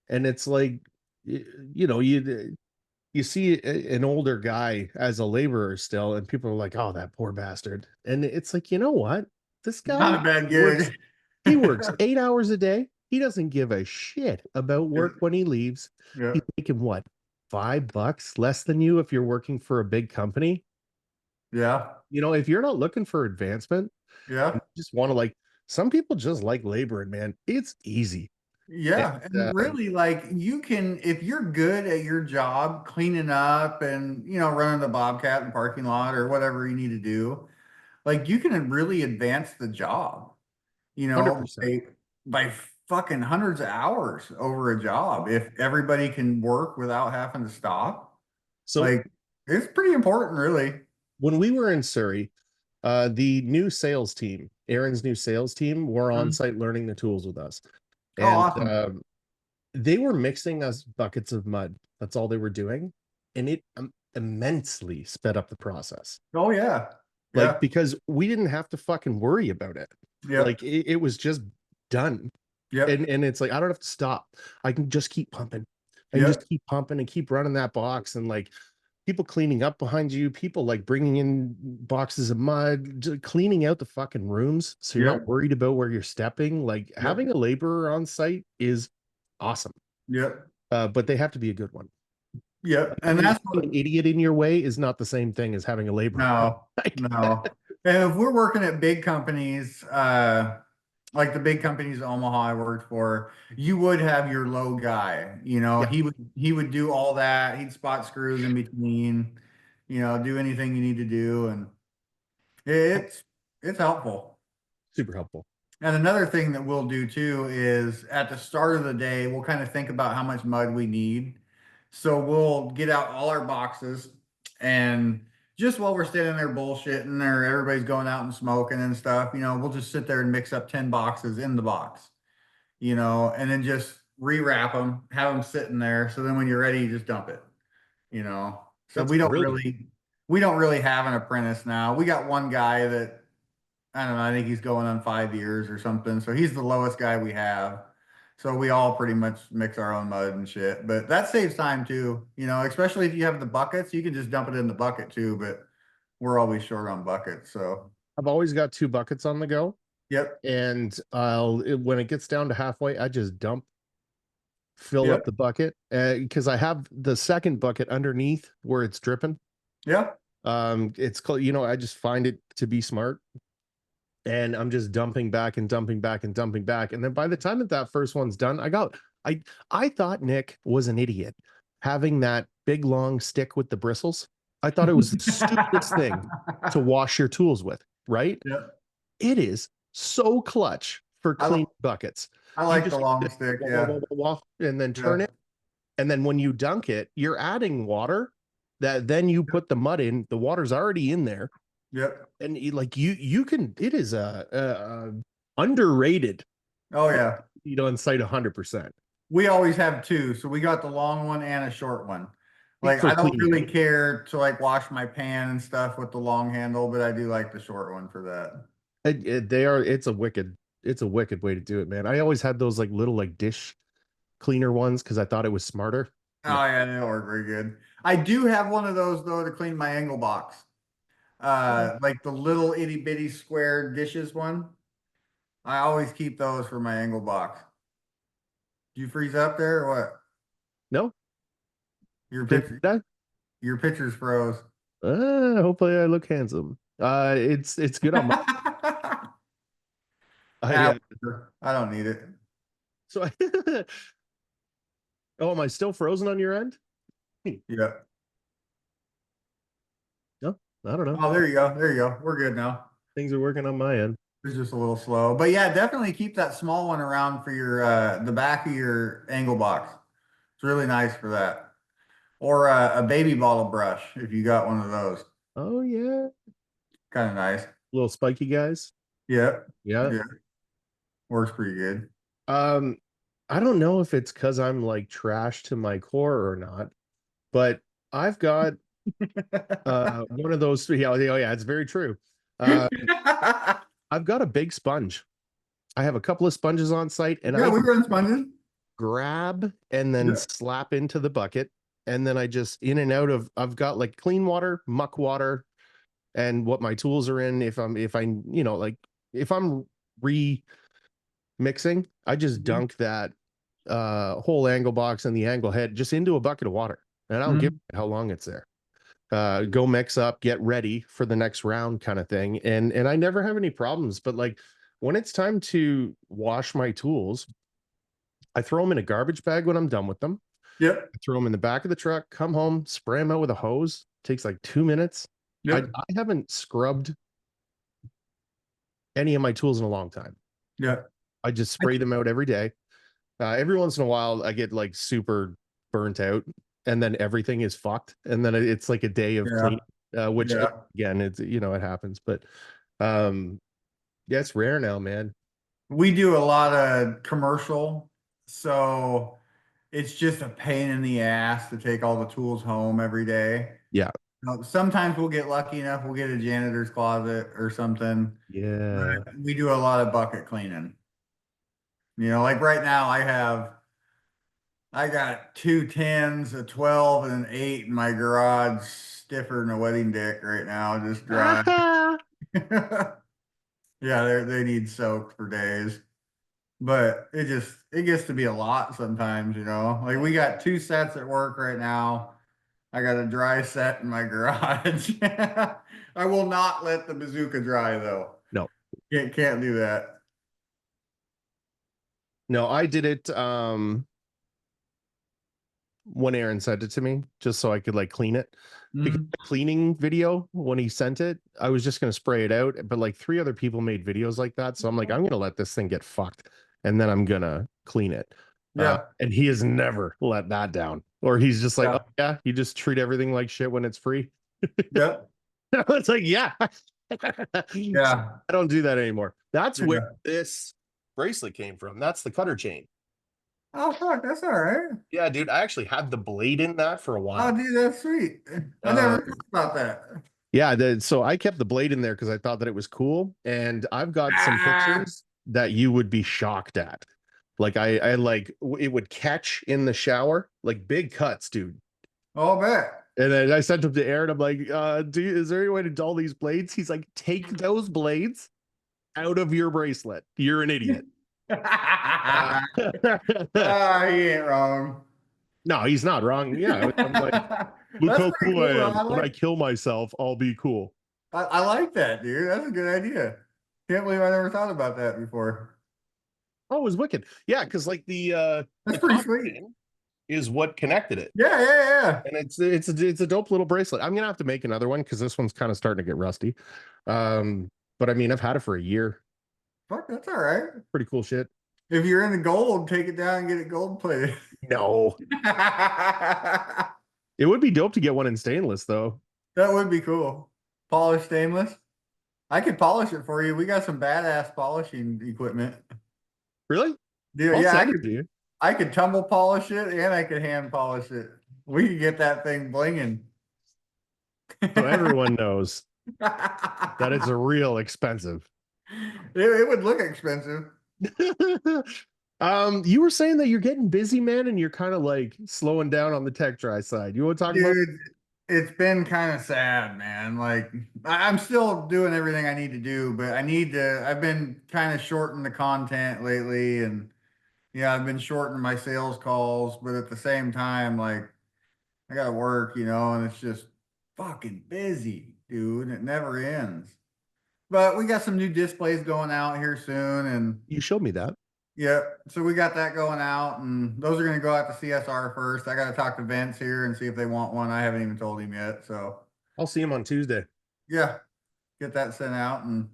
and it's like, you know, you see an older guy as a laborer still, and people are like, "Oh, that poor bastard." And it's like, you know what? This Not guy a bad works. gig. He works 8 hours a day. He doesn't give a shit about work when he leaves. Yeah, He's making what, $5 less than you if you're working for a big company. yeah, If you're not looking for advancement and yeah. just want to like, some people just like laboring, man. It's easy. And, Yeah, and really, like you can, if you're good at your job, cleaning up and running the Bobcat in the parking lot or whatever you need to do, like you can really advance the job, you know, 100%. by fucking hundreds of hours over a job if everybody can work without having to stop. So Like it's pretty important, really. when we were in Surrey, the new sales team, Aaron's new sales team, were on Mhm. site learning the tools with us. Oh, And awesome. they were mixing us buckets of mud. That's all they were doing. And it immensely sped up the process. Oh yeah. Like, Yeah. because we didn't have to fucking worry about it. Like, Yep. it was just done. And Yep. it's like, I don't have to stop. I can just keep pumping. I can just Yep. keep pumping and keep running that box. And like, people cleaning up behind you, people like bringing in boxes of mud, just cleaning out the fucking rooms so you're not Yep. worried about where you're stepping. Like, Yep. having a laborer on site is awesome. Yep. But they have to be a good one. Yep. And Having that's an what. idiot in your way is not the same thing as having a laborer. No, Like, no. And if we're working at big companies, like the big companies in Omaha I worked for, you would have your low guy. yeah, He would do all that. He'd spot screws in between, do anything you need to do, and it's it's helpful. super helpful. And another thing that we'll do too is at the start of the day, we'll kind of think about how much mud we need. So we'll get out all our boxes and just while we're standing there bullshitting or everybody's going out and smoking and stuff, we'll just sit there and mix up 10 boxes in the box, and then just rewrap them, have them sitting there. So then when you're ready, you just dump it, you know. So That's we don't brilliant. really we don't really have an apprentice now. We got one guy that I don't know. I think he's going on 5 years or something. So he's the lowest guy we have. So we all pretty much mix our own mud and shit. But that saves time too, especially if you have the buckets, you can just dump it in the bucket too. But we're always short on buckets. So, I've always got two buckets on the go. yep. And when it gets down to halfway, I just dump fill up Yep. the bucket because I have the second bucket underneath where it's dripping. Yep. It's called, I just find it to be smart, and I'm just dumping back and dumping back and dumping back. And then by the time that first one's done, I I thought Nick was an idiot having that big long stick with the bristles. I thought it was the stupidest thing to wash your tools with, right? Yep. It is so clutch for I, clean li- buckets. I You like the just long stick. wah, wah, Yeah. wah, wah, wah, and then turn Yeah. it. And then when you dunk it, you're adding water that then you put the mud in. The water's already in there. Yep. And you can, it is underrated. Oh yeah. On site 100% We always have two, so we got the long one and a short one. Like for I don't cleaning. really care to like wash my pan and stuff with the long handle, but I do like the short one for that. It's a wicked way to do it, man. I always had those like little like dish cleaner ones because I thought it was smarter. No, Oh yeah, they don't work very good. I do have one of those though to clean my angle box. Like the little itty bitty square dishes one. I always keep those for my angle box. Do you freeze up there or what? no, Your did picture, I? your picture's froze. Hopefully I look handsome. It's good on my. I Ah, I don't need it. so I, oh, am I still frozen on your end? Yeah. No, I don't know. Oh, there you go. There you go. We're good now. Things are working on my end. It's just a little slow. But yeah, definitely keep that small one around for your the back of your angle box. It's really nice for that. Or a baby bottle brush if you got one of those. Oh yeah, Kind of nice. little spiky guys. Yep. Yeah. Yeah. Works pretty good. Um, I don't know if it's because I'm like trash to my core or not, but I've got one of those. Yeah, oh yeah, it's very true. Uh, I've got a big sponge. I have a couple of sponges on site, and Yeah, I we run sponges. grab and then Yeah. slap into the bucket, and then I just in and out of. I've got like clean water, muck water, and what my tools are in. If I like if I'm remixing, I just Mhm. dunk that whole angle box and the angle head just into a bucket of water, and I don't give Mhm. how long it's there. Go mix up, get ready for the next round kind of thing. And I never have any problems. But like when it's time to wash my tools, I throw them in a garbage bag when I'm done with them. Yep. I throw them in the back of the truck, come home, spray them out with a hose. Takes like 2 minutes. Yep. I haven't scrubbed any of my tools in a long time. Yep. I just spray them out every day. Every once in a while, I get like super burnt out, and then everything is fucked, and then it's like a day of Yeah. cleaning, which Yeah. again, it's it happens, but um, yeah, it's rare now, man. We do a lot of commercial, so it's just a pain in the ass to take all the tools home every day. Yeah, Sometimes we'll get lucky enough, we'll get a janitor's closet or something. yeah. But we do a lot of bucket cleaning. Like right now I got two tens, a 12, and an 8 in my garage, stiffer than a wedding dick right now, just dry. Yeah, they need soaked for days. But it gets to be a lot sometimes. Like we got two sets at work right now. I got a dry set in my garage. I will not let the bazooka dry though. No, Can't do that. no, I did it. When Aaron sent it to me, just so I could like clean it. Because Mhm. the cleaning video, when he sent it, I was just gonna spray it out, but like three other people made videos like that. So I'm like, I'm gonna let this thing get fucked and then I'm gonna clean it. Yeah. And he has never let that down. Or he's just like, oh Yeah. yeah, you just treat everything like shit when it's free. Yep. It's like, yeah. So Yeah. I don't do that anymore. That's where Yeah. this bracelet came from. That's the cutter chain. Oh fuck, that's all right. Yeah, dude, I actually had the blade in that for a Oh while. dude, that's sweet. I Uh, never thought about that. Yeah, so I kept the blade in there because I thought that it was cool, and I've got some Ah. pictures that you would be shocked at. Like I like it would catch in the shower, like big cuts, dude. I'll bet. And then I sent him to Aaron. I'm like, is there any way to dull these blades? He's like, take those blades out of your bracelet. You're an idiot. Uh, Ah, he ain't wrong. no, he's not wrong. Yeah, I'm like, look That's how pretty cool cool, I though. am. When I kill myself, I'll be cool. I like that, dude. That's a good idea. Can't believe I never thought about that before. Oh, it was wicked. Yeah, because like That's the pretty coffee sweet. pin is what connected it. Yeah, yeah, yeah. And it's a dope little bracelet. I'm gonna have to make another one because this one's kind of starting to get rusty. But I mean, I've had it for a year. Fuck, that's all right. Pretty cool shit. If you're into gold, take it down and get it gold plated. No, That it would be dope to get one in stainless though. would be cool. Polished stainless. I could polish it for you. We got some badass polishing equipment. Really? Dude, I'll yeah, send it to you. I could tumble polish it and I could hand polish it. We could get that thing blinging. So everyone knows that it's It, a real expensive. it would look expensive. You were saying that you're getting busy, man, and you're kind of like slowing down on the tech dry side. You want to talk about? Dude, it's been kind of sad, man. Like I'm still doing everything I need to do, but I've been kind of shorting the content lately and yeah, I've been shortening my sales calls, but at the same time, like I gotta work, and it's just fucking busy, dude. It never ends. But we got some new displays going out here soon, and You showed me that. yeah, so we got that going out, and those are gonna go out to CSR first. I gotta talk to Vince here and see if they want one. I haven't even told him yet, so I'll see him on Tuesday. yeah, get that sent out. And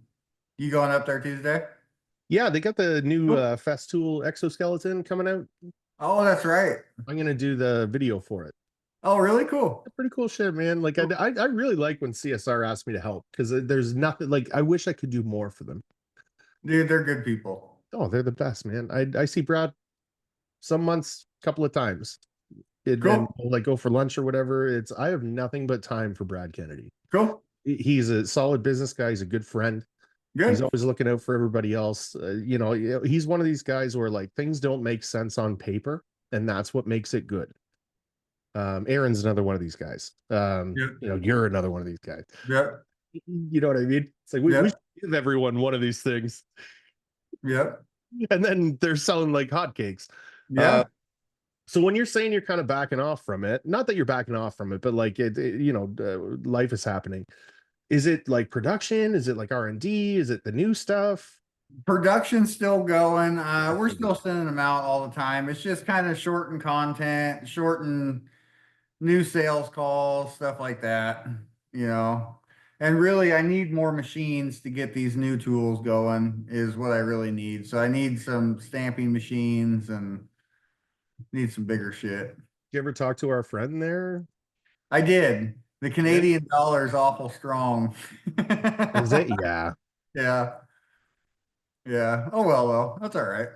you going up there Tuesday? Yeah, they got the new Cool. Festool exoskeleton coming out. Oh, that's right. I'm gonna do the video for it. Oh, really cool. Pretty cool shit, man. Like I really like when CSR asked me to help because there's nothing like I wish I could do more for them. Dude, they're good people. Oh, they're the best, man. I see Brad some months, couple of times, and Cool. we'll, like go for lunch or whatever. It's I have nothing but time for Brad Kennedy. Cool. He's a solid business guy. He's a good friend. He's Good. always looking out for everybody else. He's one of these guys where like things don't make sense on paper, and that's what makes it good. Aaron's another one of these guys. Yep. You're another one of these guys. Yep. You know what I mean? It's like we should Yep. give everyone one of these things, Yep. and then they're selling like hotcakes. Uh, Yeah. so when you're saying you're kind of backing off from it, not that you're backing off from it, but like life is happening. Is it like production? Is it like R&D? Is it the new stuff? Production's still going. That's We're so still good. sending them out all the time. It's just kind of shorten content, shorten new sales calls, stuff like that, you know. And really, I need more machines to get these new tools going, is what I really need. So I need some stamping machines and need some bigger shit. You ever talk to our friend there? I did. The Yeah. Canadian dollar is awful strong. Is it? Yeah. Yeah. Yeah. Oh, well, that's all right.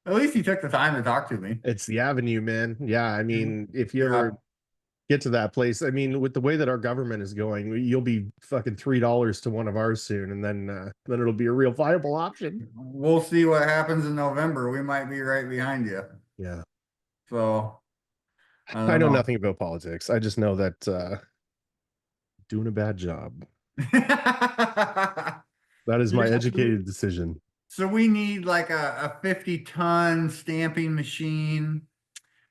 At least he took the time to talk to me. It's the avenue, man. Yeah. I mean, if you Yeah. ever get to that place, I mean, with the way that our government is going, you'll be fucking $3 to one of ours soon, and then it'll be a real viable option. We'll see what happens in November. We might be right behind you. Yeah. So I I don't know know. nothing about politics. I just know that doing a bad job. That is my Yeah, educated decision. so we need like a 50-ton stamping machine.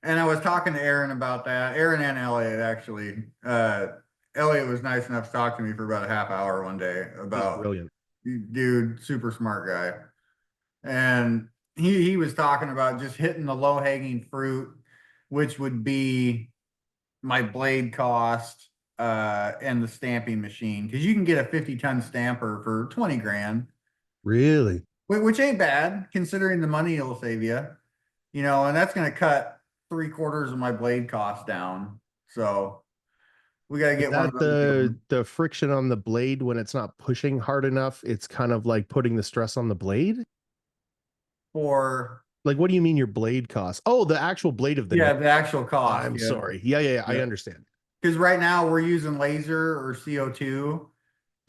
And I was talking to Aaron about that. Aaron and Elliot actually. Elliot was nice enough to talk to me for about a half hour one day He's about brilliant. dude, super smart guy. And he was talking about just hitting the low hanging fruit, which would be my blade cost and the stamping machine. Because you can get a 50-ton stamper for 20 grand, Really? which ain't bad considering the money it'll save you, and that's going to cut 3/4 of my blade cost down. So we got to Is get one of that those the going. the friction on the blade when it's not pushing hard enough? It's kind of like putting the stress on the blade? For Like, what do you mean your blade costs? Oh, the actual blade of the yeah, nail. the actual cost. I'm Yeah. sorry. Yeah, I Yeah. understand. Because right now we're using laser or CO2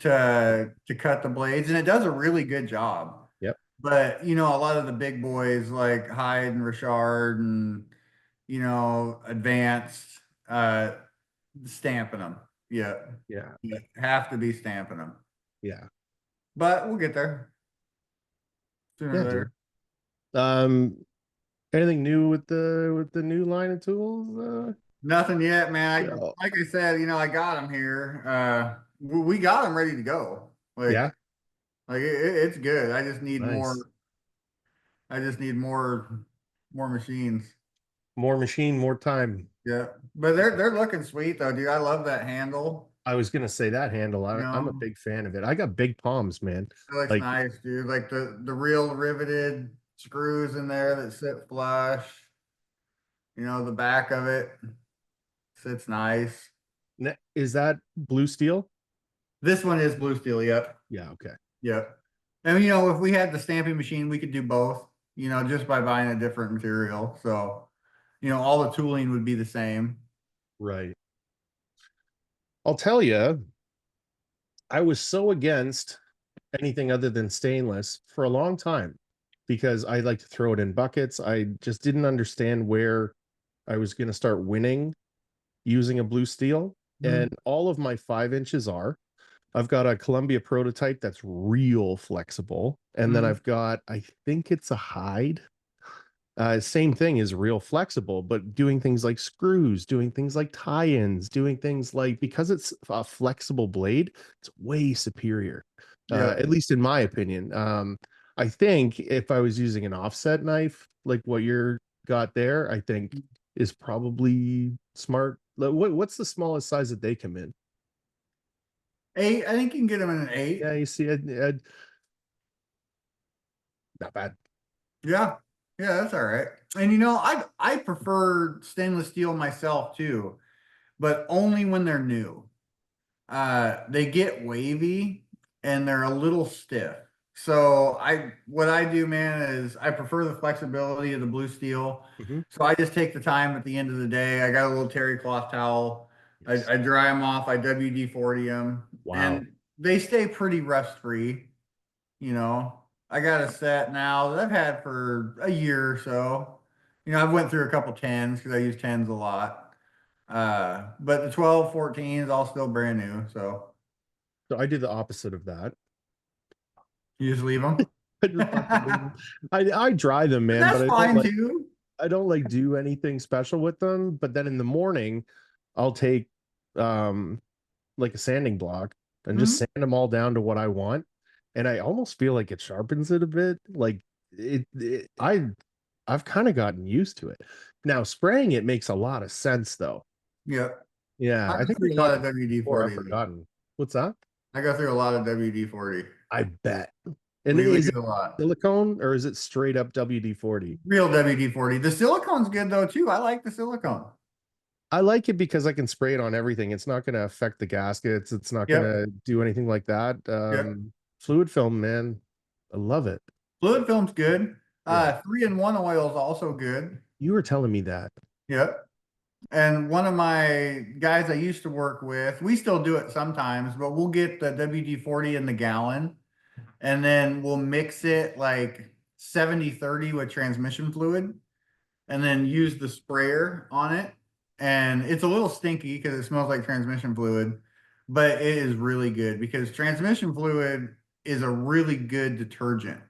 to cut the blades, and it does a really good job. Yep. But a lot of the big boys like Hyde and Richard and Advanced uh stamping them. Yeah. Yeah. Yeah. Have to be stamping them. Yeah. But we'll get there sooner or Yeah, dude. later. Um, anything new with the new line of tools? Nothing yet, man. Yeah. Like I said, I got them here. We got them ready to go. Yeah. It's good. I just need more. Nice. I just need more machines. More machine, more time. Yeah, but they're looking sweet though, dude. I love that handle. I was gonna say that handle. You I'm a know, big fan of it. I got big palms, man. it looks Like, nice, dude. Like the real riveted screws in there that sit flush. The back of it sits nice. is that blue steel? This one is blue steel. Yep, Yeah. Okay. yep. And if we had the stamping machine, we could do both. Just by buying a different material. So, all the tooling would be the same. Right. I'll tell you, I was so against anything other than stainless for a long time because I like to throw it in buckets. I just didn't understand where I was going to start winning using a blue steel. And Mhm. all of my 5 inches are. I've got a Columbia prototype that's real flexible. And then Mhm. I've got, I think it's a hide. Same thing is real flexible, but doing things like screws, doing things like tie-ins, doing things like, because it's a flexible blade, it's way superior, Yep. at least in my opinion. I think if I was using an offset knife, like what you're got there, I think is probably smart. What's the smallest size that they come in? 8. I think you can get them in an 8. Yeah, you see, not bad. Yeah. Yeah, that's all right. And I prefer stainless steel myself too, but only when they're new. They get wavy and they're a little stiff. So what I do, man, is I prefer the flexibility of the blue steel. Mhm. So I just take the time at the end of the day. I got a little terry cloth towel. Yes. I dry them off. I WD-40 them, Wow. and they stay pretty rust free. You know, I got a set now that I've had for a year or so. I've went through a couple tens because I use tens a lot. But the 12, 14 is all still brand new. So So I do the opposite of that. you just leave them. I just fucking leave them. I dry them, man, but That's fine too. I don't like do anything special with them. But then in the morning, I'll take um like a sanding block and just Mhm. sand them all down to what I want. And I almost feel like it sharpens it a bit. Like I've kind of gotten used to it. Now spraying it makes a lot of sense though. Yeah. Yeah, I I go think we through a lot talked of before. I've WD-40 though. forgotten. What's that? I go through a lot of WD-40. I bet. And We is it use a lot. silicone or is it straight up WD-40? Real WD-40. The silicone's good though too. I like the silicone. I like it because I can spray it on everything. It's not going to affect the gaskets. It's not going Yep. to do anything like that. Yep. Fluid film, man, I love it. Fluid film's good. Yeah, 3-in-1 oil is also good. you were telling me that. Yep. And one of my guys I used to work with, we still do it sometimes, but we'll get the WD-40 in the gallon and then we'll mix it like 70-30 with transmission fluid and then use the sprayer on it. And it's a little stinky because it smells like transmission fluid, but it is really good because transmission fluid is a really good detergent.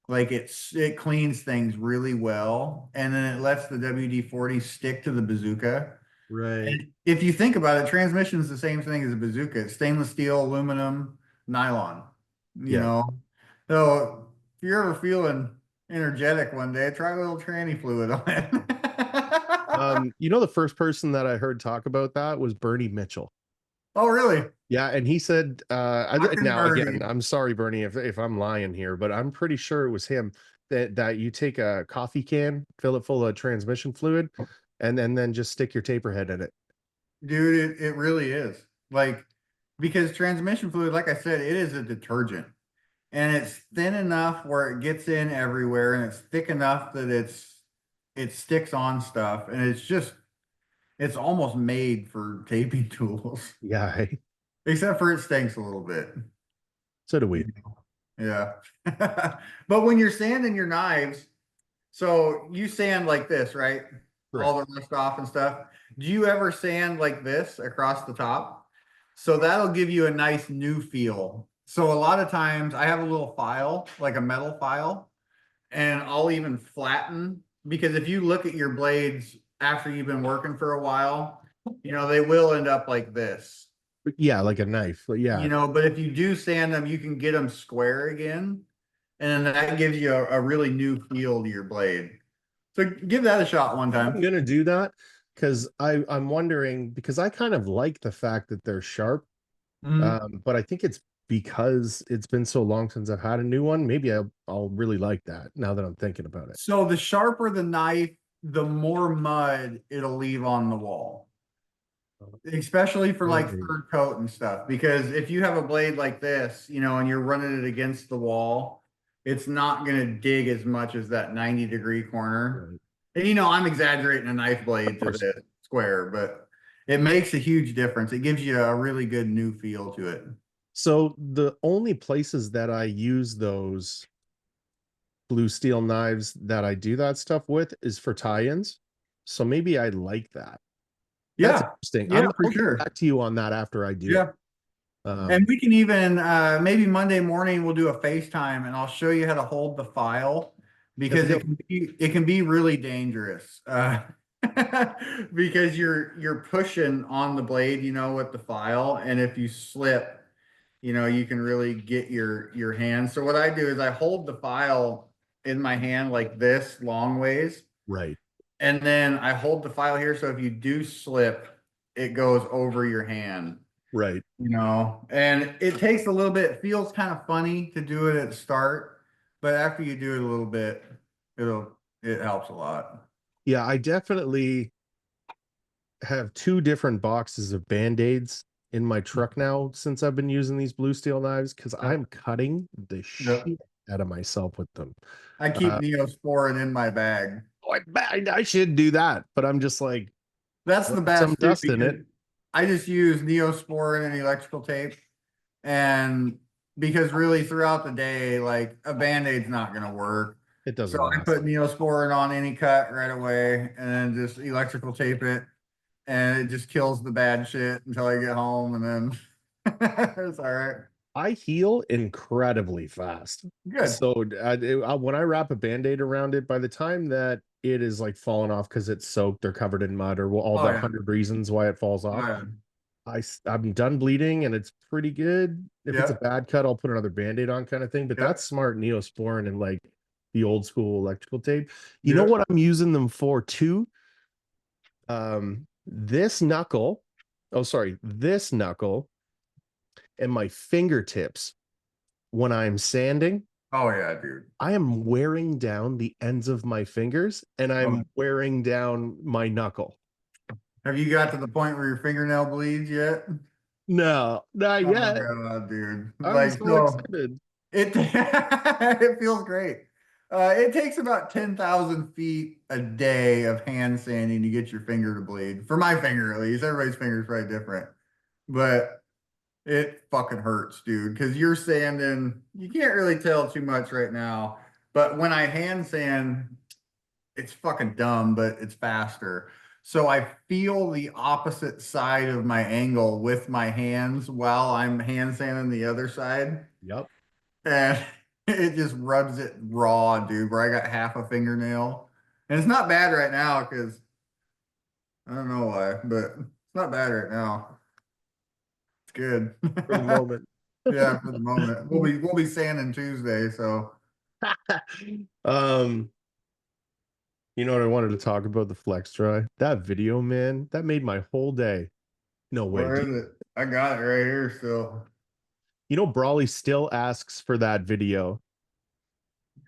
Like it cleans things really well, and then it lets the WD-40 stick to the bazooka. Right. And if you think about it, transmission is the same thing as a bazooka. It's stainless steel, aluminum, nylon, you Yeah. know. So if you're ever feeling energetic one day, try a little tranny fluid on it. The first person that I heard talk about that was Bernie Mitchell. Oh, really? Yeah, and he said, Dr. now again, Birdie. I'm sorry, Bernie, if I'm lying here, but I'm pretty sure it was him that you take a coffee can, fill it full of transmission fluid, and then just stick your taper head in it. Dude, it really is. Like, because transmission fluid, like I said, it is a detergent. And it's thin enough where it gets in everywhere, and it's thick enough that it sticks on stuff, and it's almost made for taping tools, Yeah, except for it stinks a little bit. so do we. Yeah. But when you're sanding your knives, so you sand like this, right? All Correct. the rust off and stuff. Do you ever sand like this across the top? So that'll give you a nice new feel. So a lot of times I have a little file, like a metal file, and I'll even flatten because if you look at your blades after you've been working for a while, they will end up like this. Yeah, like a knife. Yeah. But if you do sand them, you can get them square again, and then that gives you a really new feel to your blade. So give that a shot one I'm time. gonna do that because I'm wondering because I kind of like the fact that they're sharp. Mhm. But I think it's because it's been so long since I've had a new one. Maybe I'll really like that now that I'm thinking about it. So the sharper the knife, the more mud it'll leave on the wall, especially for like Really? third coat and stuff. Because if you have a blade like this, and you're running it against the wall, it's not going to dig as much as that 90-degree corner. Right. And I'm exaggerating a knife Of blade to course. this square, but it makes a huge difference. It gives you a really good new feel to it. So the only places that I use those blue steel knives that I do that stuff with is for tie-ins. So maybe I like that. That's Yeah. interesting. Yeah, for I'll get sure. back to you on that after I do it. Yeah. And Um, we can even maybe Monday morning we'll do a FaceTime and I'll show you how to hold the file let's because go. it can be really dangerous because you're pushing on the blade, with the file, and if you slip, you can really get your hand. So what I do is I hold the file in my hand like this long ways, Right, and then I hold the file here so if you do slip, it goes over your hand. right. And it takes a little bit, it feels kind of funny to do it at the start, but after you do it a little bit, it helps a lot. Yeah, I definitely have two different boxes of band-aids in my truck now since I've been using these blue steel knives because Yep. I'm cutting the Yep. shit out of myself with them. I keep Uh, Neosporin in my bag. I should do that, but I'm just like, That's well, the some best too, dust in it. because I just use Neosporin and electrical tape. And because really throughout the day, like a Band-Aid's not going to work. It So doesn't I last. put Neosporin on any cut right away and then just electrical tape it. And it just kills the bad shit until I get home, and then it's all right. I heal incredibly fast. Good. So when I wrap a band-aid around it, by the time that it is like falling off because it's soaked or covered in mud or all Oh the yeah. 100 reasons why it falls Oh off, yeah. I'm done bleeding and it's pretty good. If it's a Yep. bad cut, I'll put another band-aid on kind of thing. But that's Yep. smart Neosporin and like the old school electrical tape. You know Yep. what I'm using them for too? This knuckle, oh sorry, this knuckle and my fingertips when I'm sanding. Oh yeah, dude. I am wearing down the ends of my fingers and Oh. I'm wearing down my knuckle. Have you got to the point where your fingernail bleeds yet? No, not Oh yet. god, dude. I'm Like so so excited. it it feels great. It takes about 10,000 feet a day of hand sanding to get your finger to bleed. For my finger, at least. Everybody's finger is probably different. But it fucking hurts, dude, because you're sanding. You can't really tell too much right now. But when I hand sand, it's fucking dumb, but it's faster. So I feel the opposite side of my angle with my hands while I'm hand sanding the other side. Yep. And it just rubs it raw, dude, where I got half a fingernail. And it's not bad right now because I don't know why, but it's not bad right now. It's good. For the moment. Yeah, for the moment. We'll be sanding Tuesday, so um, you know what I wanted to talk about the flex dry? That video, man, that made my whole day. No way. where is it? I got it right here still. Brawley still asks for that video.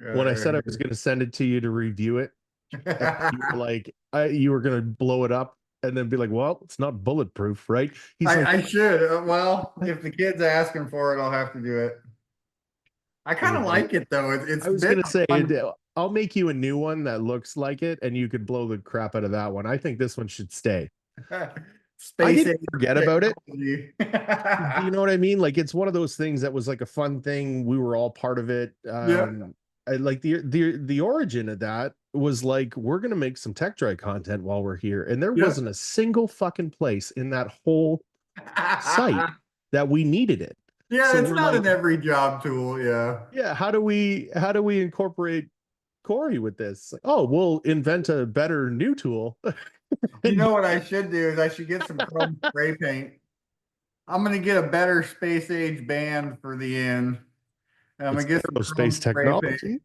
Got When I it said I was right going to send it to you to review it, and you were here. like, you were going to blow it up and then be like, well, it's not bulletproof, right? He's I, like, I should. Well, if the kid's asking for it, I'll have to do it. I kind of anyway, like it though. It's I was been going to say, a fun I'll make you a new one that looks like it and you could blow the crap out of that one. I think this one should stay. I space didn't age forget about it. technology. Do you know what I mean? Like it's one of those things that was like a fun thing. We were all part of it. Yep. I like the origin of that was like we're gonna make some tech dry content while we're here, and there Yep. wasn't a single fucking place in that whole site that we needed it. Yeah, So it's we're not like, an every job tool. Yeah. yeah, how do we incorporate Cory with this. Like, oh, we'll invent a better new tool. You And know what I should do is I should get some chrome spray paint. I'm gonna get a better space age band for the end. And I'm it's gonna get some aerospace chrome spray paint. technology.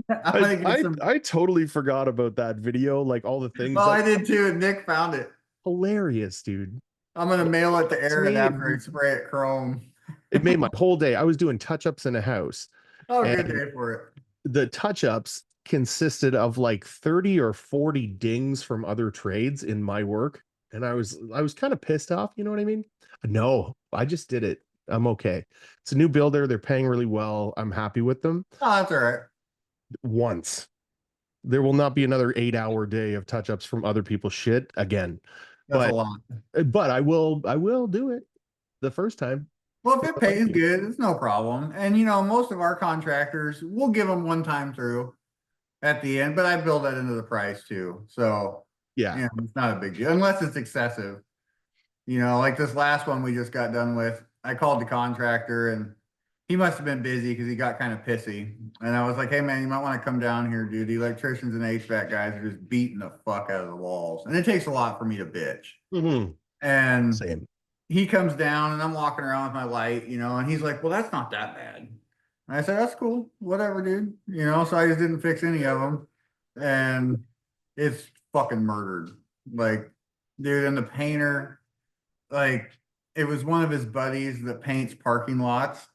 I'm I, gonna get I some. I totally forgot about that video. Like all the things Well, that I did too, and Nick found it. hilarious, dude. I'm gonna It mail it to to Aaron me, after I spray it chrome. it made my whole day. I was doing touch-ups in a house, Oh, good and day for it. the touch-ups consisted of like 30 or 40 dings from other trades in my work. And I was kind of pissed off, you know what I mean? No, I just did it. I'm okay. It's a new builder. They're paying really well. I'm happy with them. Oh, that's all right. Once. There will not be another 8-hour day of touch-ups from other people's shit again. That's a But lot. I will do it the first time. Well, if If it I like pays you. good, it's no problem. And you know, most of our contractors, we'll give them one time through at the end, but I build that into the price too. So, Yeah. you know, it's not a big deal unless it's excessive. You know, like this last one we just got done with, I called the contractor and he must have been busy because he got kind of pissy. And I was like, hey man, you might want to come down here, dude. The electricians and HVAC guys are just beating the fuck out of the walls. And it takes a lot for me to bitch. Mhm. And Same. he comes down and I'm walking around with my light, you know, and he's like, well, that's not that bad. And I said, that's cool. Whatever, dude. You know, so I just didn't fix any of them. And it's fucking murdered. Like, dude, and the painter, like, it was one of his buddies that paints parking lots.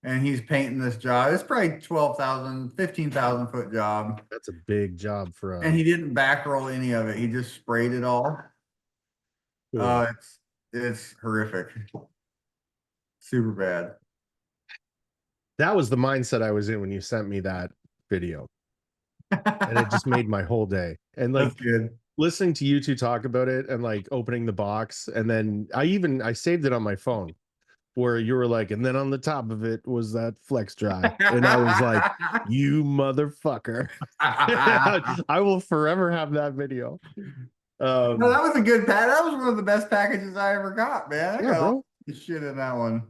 And he's painting this job. It's probably 12,000, 15,000 foot job. That's a big job for And a he didn't back roll any of it. He just sprayed it all. cool. It's horrific. Super bad. That was the mindset I was in when you sent me that video. And it just made my whole day. And That's like good. listening to you two talk about it and like opening the box. And then I saved it on my phone where you were like, and then on the top of it was that flex drive. And I was like, you motherfucker. I will forever have that video. No, Um, that was a good pack. That was one of the best packages I ever got, man. I yeah, got all bro. the shit in that one.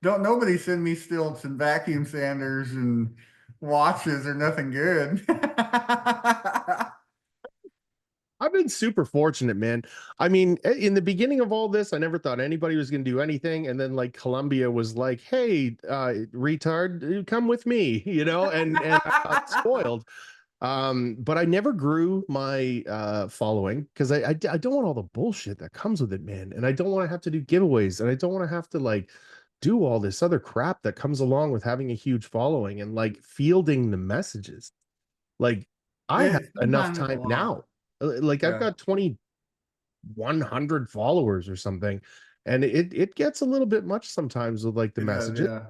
Don't nobody send me stilts and vacuum sanders and watches or nothing good. I've been super fortunate, man. I mean, in the beginning of all this, I never thought anybody was going to do anything. And then like Columbia was like, hey, retard, come with me, and I got spoiled. But I never grew my following because I don't want all the bullshit that comes with it, man. And I don't want to have to do giveaways, and I don't want to have to like do all this other crap that comes along with having a huge following and like fielding the messages. Like I have enough Sometimes it's a time lot. now. Like I've Yeah, got 2,100 followers or something, and it gets a little bit much sometimes with like the it does. messages. Yeah,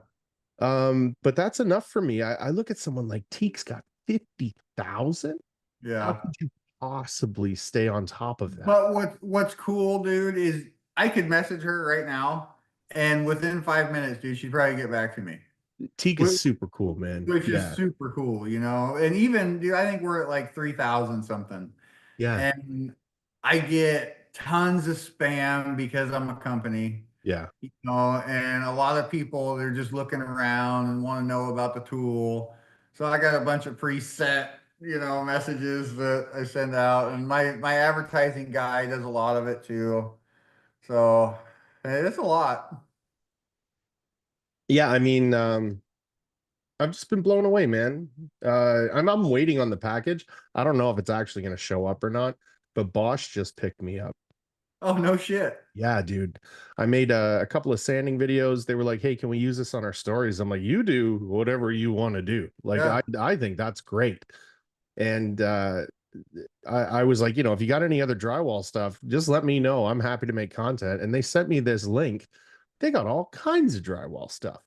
But that's enough for me. I look at someone like Teek's got 50,000. How yeah. could you possibly stay on top of that? But what's cool, dude, is I could message her right now, and within 5 minutes, dude, she'd probably get back to me. Teak is super cool, man. Which is Yeah. super cool, you know. And even, dude, I think we're at like 3,000 something. Yeah. And I get tons of spam because I'm a company, Yeah. you know, and a lot of people, they're just looking around and want to know about the tool. So I got a bunch of preset, you know, messages that I send out. And my advertising guy does a lot of it too. So hey, it's a lot. Yeah. I mean, I've just been blown away, man. I'm waiting on the package. I don't know if it's actually going to show up or not, but Bosch just picked me up. Oh, no shit. Yeah, dude. I made a couple of sanding videos. They were like, "Hey, can we use this on our stories?" I'm like, "You do whatever you want to do." Like, I Yeah. I think that's great. And I was like, if you got any other drywall stuff, just let me know. I'm happy to make content. And they sent me this link. They got all kinds of drywall stuff.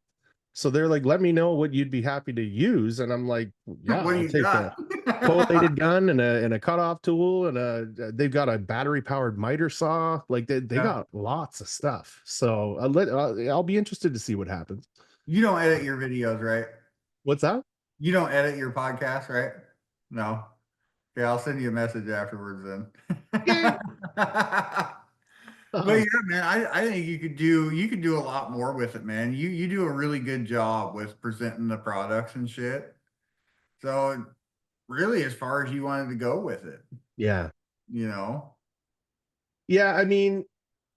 So they're like, let me know what you'd be happy to use. And I'm like, yeah, What do I'll you take a got? collated gun and a cutoff tool and they've got a battery powered miter saw. Like they Yeah. got lots of stuff. So I'll be interested to see what happens. You don't edit your videos, right? What's that? You don't edit your podcast, right? No. Okay, I'll send you a message afterwards then. Yeah. But yeah, man, I think you could do a lot more with it, man. You do a really good job with presenting the products and shit. So really as far as you wanted to go with it, Yeah. you know? Yeah, I mean,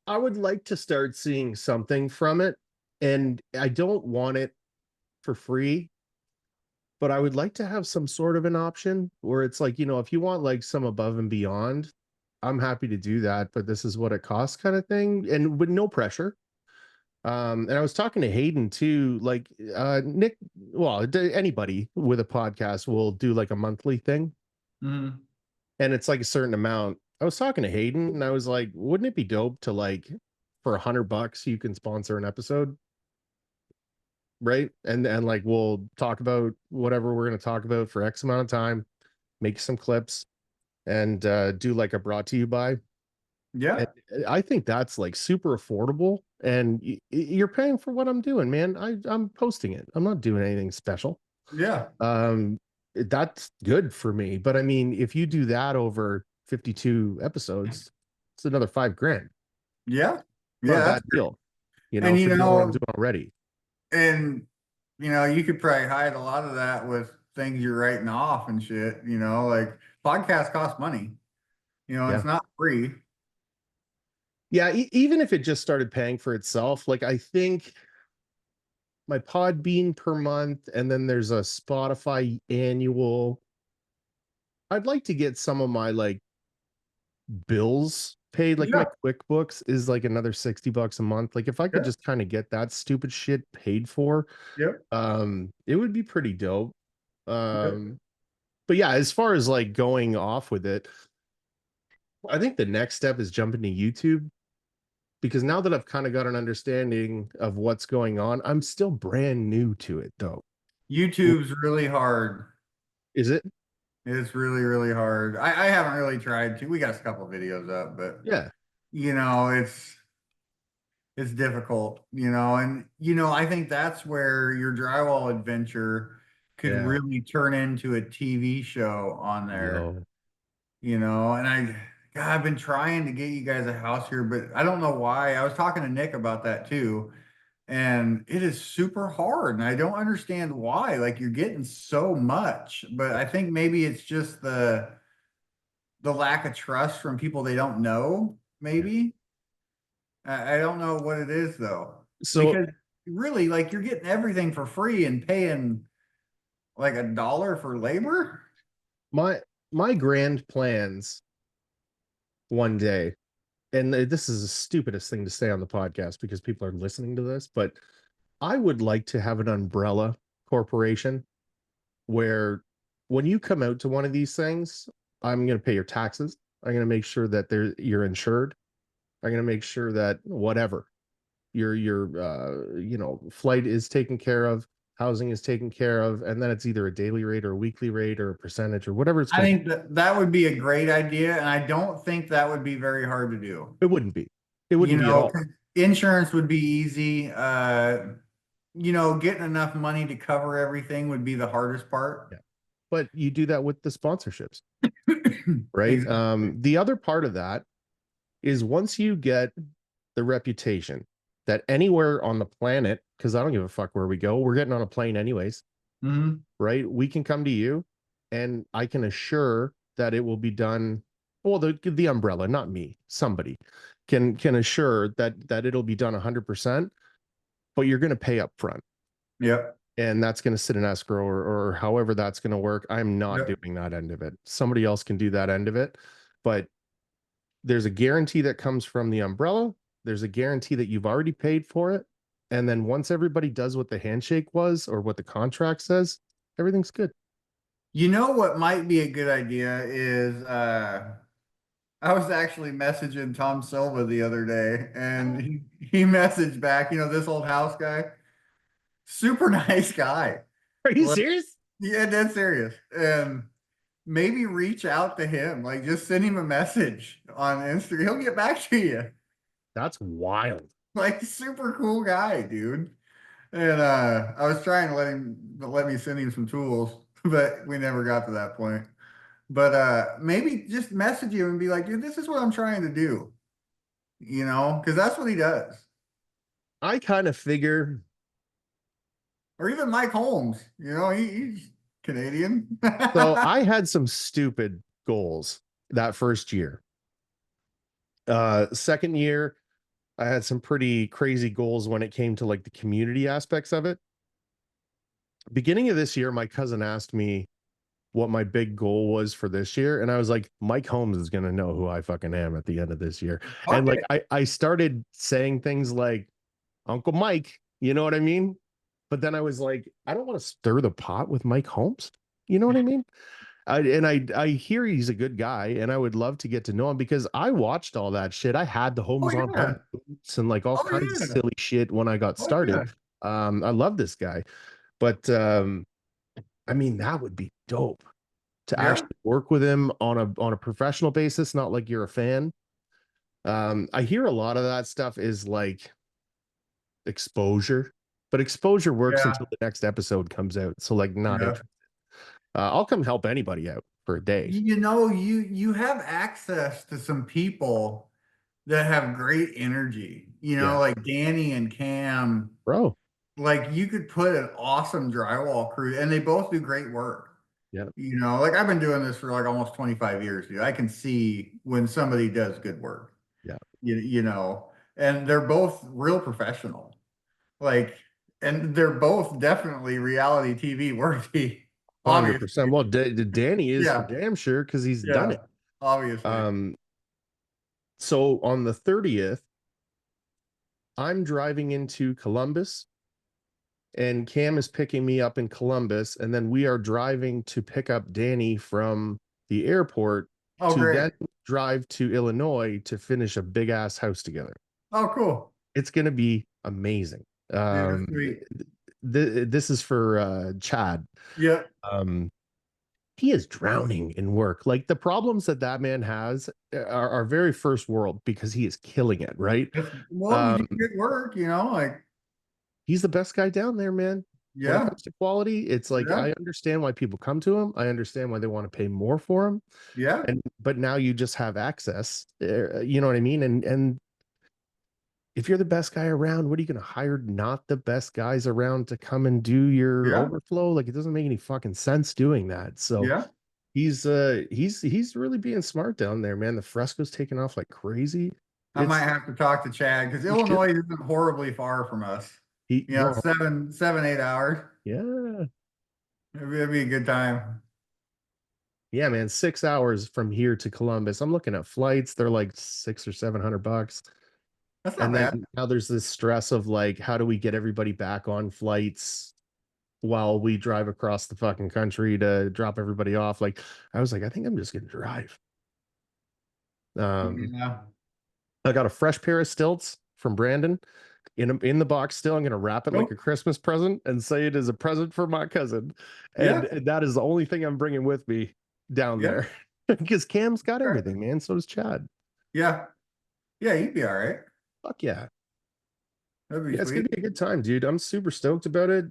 I would like to start seeing something from it, and I don't want it for free, but I would like to have some sort of an option where it's like, if you want like some above and beyond, I'm happy to do that, but this is what it costs kind of thing, and with no pressure. And I was talking to Hayden too, like Nick, well, anybody with a podcast will do like a monthly thing, Mhm. and it's like a certain amount. I was talking to Hayden and I was like, wouldn't it be dope to like for $100 you can sponsor an episode, right? And like we'll talk about whatever we're going to talk about for X amount of time, make some clips, and do like a brought to you by. And Yeah. I think that's like super affordable, and you're paying for what I'm doing, man. I'm posting it. I'm not doing anything special. Yeah. Um, that's good for me. But I mean, if you do that over 52 episodes, it's another 5 grand. Yeah. Not a Yeah. bad deal, And for doing what I'm doing already. and you could probably hide a lot of that with things you're writing off and shit, like podcasts cost money. It's Yeah. not free. Yeah. Even if it just started paying for itself, like I think my Podbean per month, and then there's a Spotify annual. I'd like to get some of my like bills paid. Like my Yeah. QuickBooks is like another $60 a month. Like if I could Yeah. just kind of get that stupid shit paid for, Yep. it would be pretty dope. Yep. Um, but yeah, as far as like going off with it, I think the next step is jumping to YouTube, because now that I've kind of got an understanding of what's going on, I'm still brand new to it though. YouTube's really hard. Is it? It's really, really hard. I haven't really tried to. We got a couple videos up, but Yeah. you know, it's it's difficult, and I think that's where your drywall adventure could Yeah. really turn into a TV show on there. Yo. And God, I've been trying to get you guys a house here, but I don't know why. I was talking to Nick about that too, and it is super hard, and I don't understand why. Like you're getting so much, but I think maybe it's just the lack of trust from people they don't know, Yeah. maybe. I don't know what it is though, So because really, like you're getting everything for free and paying like $1 for labor. my my grand plans one day, and this is the stupidest thing to say on the podcast because people are listening to this, but I would like to have an umbrella corporation where when you come out to one of these things, I'm going to pay your taxes. I'm going to make sure that you're insured. I'm going to make sure that whatever your flight is taken care of, housing is taken care of, and then it's either a daily rate or a weekly rate or a percentage or whatever it's I going to be. think that would be a great idea, and I don't think that would be very hard to do. It wouldn't be. It You wouldn't be at know, all. 'Cause insurance would be easy. Getting enough money to cover everything would be the hardest part. Yeah. But you do that with the sponsorships, right? Exactly. The other part of that is once you get the reputation that anywhere on the planet, because I don't give a fuck where we go, we're getting on a plane anyways, Hmm. right? We can come to you, and I can assure that it will be done. Well, the umbrella, not me, somebody can assure that it'll be done 100%, but you're going to pay up front. Yep. And that's going to sit in escrow, or however that's going to work. I'm not Yep. doing that end of it. Somebody else can do that end of it. But there's a guarantee that comes from the umbrella. There's a guarantee that you've already paid for it. And then once everybody does what the handshake was or what the contract says, everything's good. You know what might be a good idea is I was actually messaging Tom Silva the other day, and he messaged back, this old house guy, super nice guy. Are you Like, serious? yeah, dead serious. And maybe reach out to him, like just send him a message on Instagram. He'll get back to you. That's wild. Like super cool guy, dude. And I was trying to let me send him some tools, but we never got to that point. But maybe just message him and be like, dude, this is what I'm trying to do, because that's what he does. I kind of figure, Or even Mike Holmes, Canadian. So I had some stupid goals that first year. Second year, I had some pretty crazy goals when it came to like the community aspects of it. Beginning of this year, my cousin asked me what my big goal was for this year. And I was like, Mike Holmes is going to know who I fucking am at the end of this year. And like, Okay. I started saying things like Uncle Mike, you know what I mean? But then I was like, I don't want to stir the pot with Mike Holmes. You know what I mean? I hear he's a good guy and I would love to get to know him because I watched all that shit. I had the Oh Holmes on one yeah. boots and like all Oh kinds of yeah. silly shit when I got Oh yeah. started. I love this guy. But I mean, that would be dope to Yeah. actually work with him on a professional basis, not like you're a fan. I hear a lot of that stuff is like exposure, but exposure works Yeah. until the next episode comes out. So like not Yeah. interested. I'll come help anybody out for a day. You have access to some people that have great energy. Yeah, Like Danny and Cam. bro. Like you could put an awesome drywall crew, and they both do great work. Yeah, Like I've been doing this for like almost 25 years, dude. I can see when somebody does good work. yeah. And they're both real professional. Like, and they're both definitely reality TV worthy, 100%. obviously. Well, Danny is for Yeah, damn sure because he's done yeah, it. obviously. Um, so on the 30th, I'm driving into Columbus and Cam is picking me up in Columbus, and then we are driving to pick up Danny from the airport Oh, to great. then drive to Illinois to finish a big ass house together. Oh, cool. It's going to be amazing. Dude, that's Um, sweet. this is for Chad. Yeah. Um, he is drowning in work. Like the problems that that man has are very first world because he is killing it, right? Well, you Um, do good work, like, he's the best guy down there, man. When it yeah, comes to quality, it's like yeah, I understand why people come to him. I understand why they want to pay more for him. yeah, And but now you just have access. You know what I mean? And if you're the best guy around, what are you going to hire not the best guys around to come and do your yeah, overflow? Like it doesn't make any fucking sense doing that. So yeah. he's really being smart down there, man. The fresco's taking off like crazy. I might It's have to talk to Chad because you should Illinois isn't horribly far from us. he well 7, 8 hours. yeah. It'd be a good time. Yeah, man, 6 hours from here to Columbus. I'm looking at flights, they're like six or 700 bucks. That's not And bad. then now there's this stress of like, how do we get everybody back on flights while we drive across the fucking country to drop everybody off? Like, I was like, I think I'm just gonna drive. Um, Yeah. I got a fresh pair of stilts from Brandon in the box still. I'm gonna wrap it like a Nope. Christmas present and say it is a present for my cousin. And Yeah. that is the only thing I'm bringing with me down Yeah. there. Because Cam's got Okay. everything, man. So does Chad. Yeah. Yeah. You'd be all right. Fuck yeah. That'd be Yeah, it's gonna sweet. be a good time, dude. I'm super stoked about it.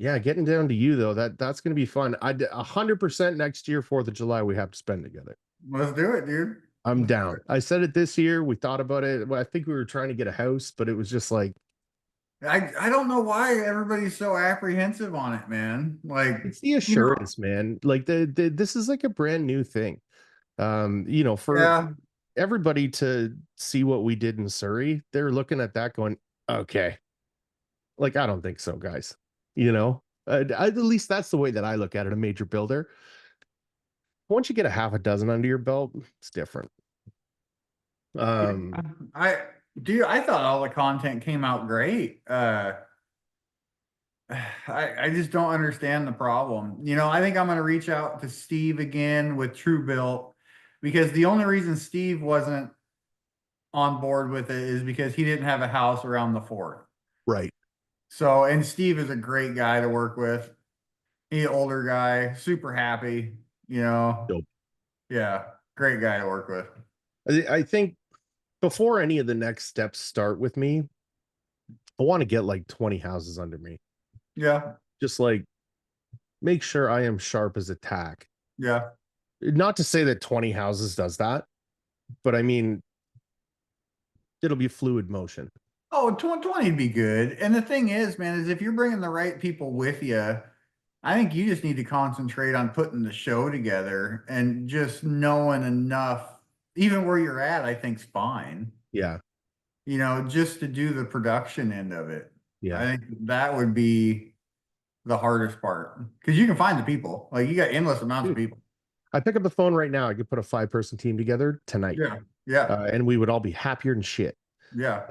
Yeah, getting down to you though, that's gonna be fun. 100% next year, 4th of July, we have to spend together. Let's do it, dude. I'm Let's do down. I said it this year. We thought about it. Well, I think we were trying to get a house, but it was just like it. I don't know why everybody's so apprehensive on it, man. it's the You know, assurance, man. Like the this is like a brand new thing. For yeah, everybody to see what we did in Surrey, they're looking at that going, okay, like I don't think so, guys. At least that's the way that I look at it. A major builder, once you get a half a dozen under your belt, it's different. yeah. Um, I dude, I thought all the content came out great. I just don't understand the problem. I think I'm gonna reach out to Steve again with True Built because the only reason Steve wasn't on board with it is because he didn't have a house around the fourth. right. So, and Steve is a great guy to work with. He's an older guy, super happy, you know. Dope. Yeah, great guy to work with. I think before any of the next steps start with me, I want to get like 20 houses under me. Yeah, Just like make sure I am sharp as a tack. yeah. Not to say that 20 houses does that, but I mean, it'll be fluid motion. Oh, 20 would be good. And the thing is, man, is if you're bringing the right people with you, I think you just need to concentrate on putting the show together and just knowing enough, even where you're at, I think's fine. Yeah. Just to do the production end of it. Yeah. I think that would be the hardest part because you can find the people. Like you got endless amounts of Dude, people. I pick up the phone right now. I could put a 5-person team together tonight, Yeah. Yeah. and we would all be happier than shit. Yeah.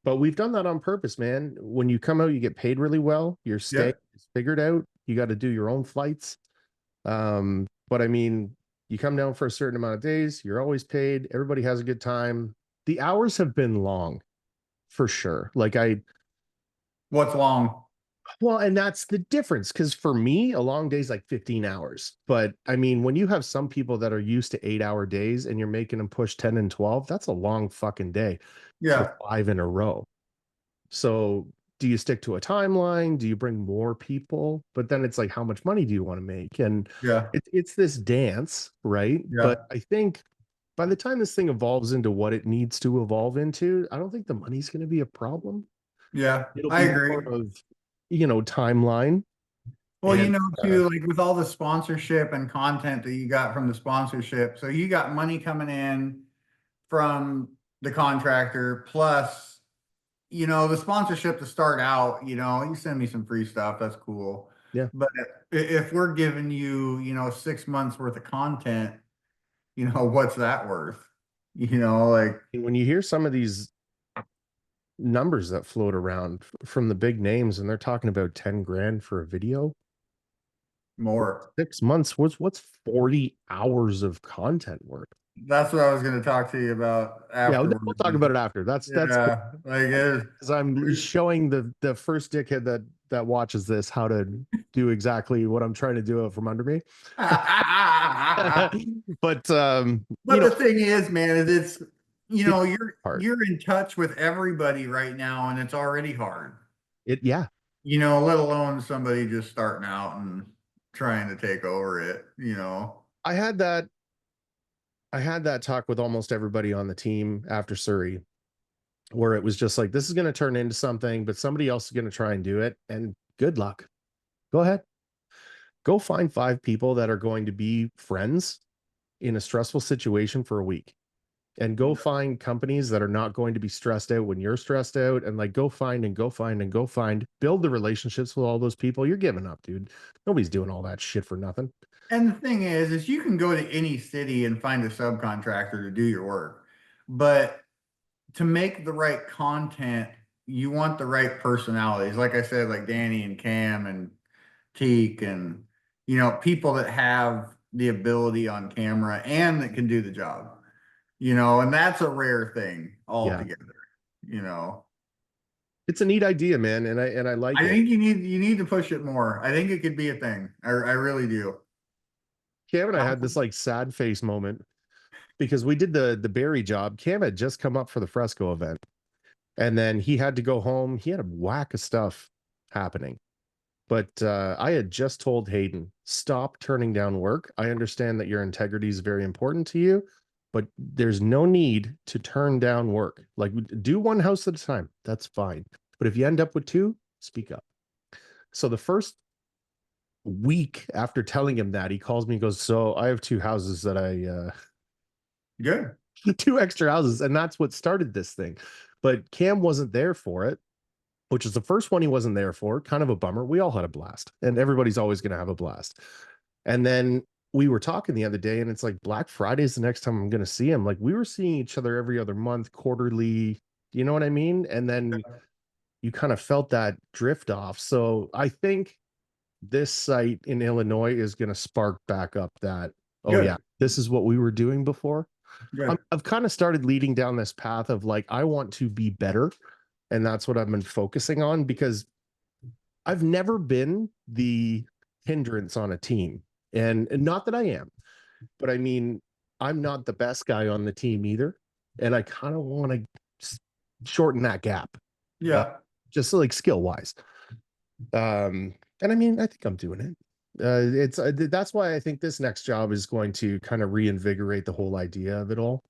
But we've done that on purpose, man. When you come out, you get paid really well. Your stay Yep. is figured out. You got to do your own flights. But I mean, you come down for a certain amount of days, you're always paid. Everybody has a good time. The hours have been long for sure. What's long? Well, and that's the difference because for me, a long day is like 15 hours. But I mean, when you have some people that are used to 8-hour days and you're making them push 10 and 12, that's a long fucking day for Yeah. 5 in a row. So do you stick to a timeline? Do you bring more people? But then it's like, how much money do you want to make? And Yeah. it's this dance, right? But Yeah. I think by the time this thing evolves into what it needs to evolve into, I don't think the money's going to be a problem. Yeah. It'll I be more agree. of, timeline Well, and too, like with all the sponsorship and content that you got from the sponsorship, so you got money coming in from the contractor, plus, the sponsorship to start out, you send me some free stuff, that's cool. yeah. But if we're giving you, 6 months worth of content, what's that worth? Like And when you hear some of these numbers that float around from the big names and they're talking about 10 grand for a video, more. 6 months, what's 40 hours of content work? That's what I was going to talk to you about Yeah, we'll afterwards. talk about it after. That's cool. Yeah, like it Because I'm is. showing the first dickhead that watches this how to do exactly what I'm trying to do out from under me. But But the thing is, man, is it's you're hard. you're in touch with everybody right now, and it's already hard. Yeah. Let alone somebody just starting out and trying to take over it. I had that I had that talk with almost everybody on the team after Surrey, where it was just like, this is going to turn into something, but somebody else is going to try and do it. And good luck. Go ahead. Go find 5 people that are going to be friends in a stressful situation for a week. And go find companies that are not going to be stressed out when you're stressed out. And like, go find and go find and go find, build the relationships with all those people. You're giving up, dude. Nobody's doing all that shit for nothing. And the thing is you can go to any city and find a subcontractor to do your work, but to make the right content, you want the right personalities. Like I said, like Danny and Cam and Teak and people that have the ability on camera and that can do the job. And that's a rare thing Yeah. altogether. You know, It's a neat idea, man. And I like I it. think you need to push it more. I think it could be a thing. I really do. Cam and I had this like sad face moment because we did the berry job. Cam had just come up for the fresco event, and then he had to go home. He had a whack of stuff happening. But I had just told Hayden, stop turning down work. I understand that your integrity is very important to you, but there's no need to turn down work. Like, do one house at a time. That's fine. But if you end up with 2, speak up. So the first week after telling him that, he calls me and goes, so I have 2 houses that Good. 2 extra houses. And that's what started this thing. But Cam wasn't there for it, which is the first one he wasn't there for. Kind of a bummer. We all had a blast, and everybody's always going to have a blast. And then we were talking the other day, and it's like Black Friday is the next time I'm going to see him. Like we were seeing each other every other month, quarterly. You know what I mean? And then you kind of felt that drift off. So I think this site in Illinois is going to spark back up that, oh, yeah, Good. this is what we were doing before. Good. I've kind of started leading down this path of like, I want to be better. And that's what I've been focusing on because I've never been the hindrance on a team. And not that I am, but I mean, I'm not the best guy on the team either. And I kind of want to shorten that gap, uh, Yeah. just like skill wise. And I mean, I think I'm doing it. It's That's why I think this next job is going to kind of reinvigorate the whole idea of it all.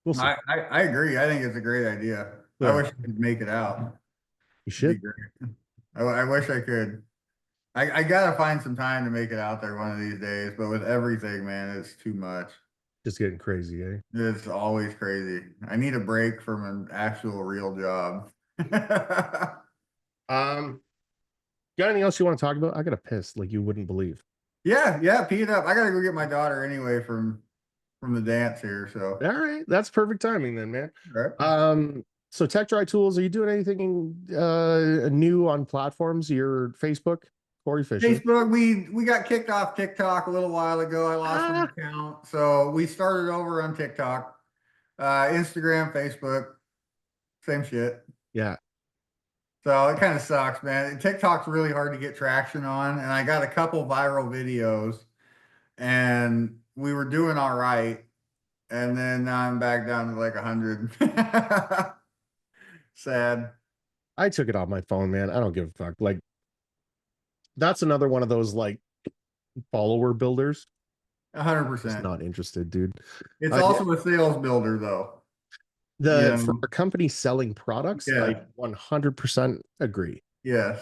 We'll see. I agree. I think it's a great idea. I Yeah, wish I could make it out. you It'd be should. great. I wish I could. I gotta find some time to make it out there one of these days, but with everything, man, it's too much. Just getting crazy, eh? It's always crazy. I need a break from an actual real job. Um, got anything else you want to talk about? I got to piss like you wouldn't believe. Yeah, yeah, pee it up. I gotta go get my daughter anyway from the dance here. So, All right, that's perfect timing then, man. all right. So TechDry Tools, are you doing anything new on platforms? Your Facebook, Cory Fisher. Facebook, we got kicked off TikTok a little while ago. I lost an Ah, account, so we started over on TikTok, Instagram, Facebook, same shit. yeah. So it kind of sucks, man. TikTok's really hard to get traction on, and I got a couple viral videos, and we were doing all right, and then now I'm back down to like 100. Sad. I took it off my phone, man. I don't give a fuck. Like that's another one of those like follower builders. Just 100%. not interested, dude. It's I also a sales builder, though. You the for know, a company selling products, I yeah, 100% agree. yes.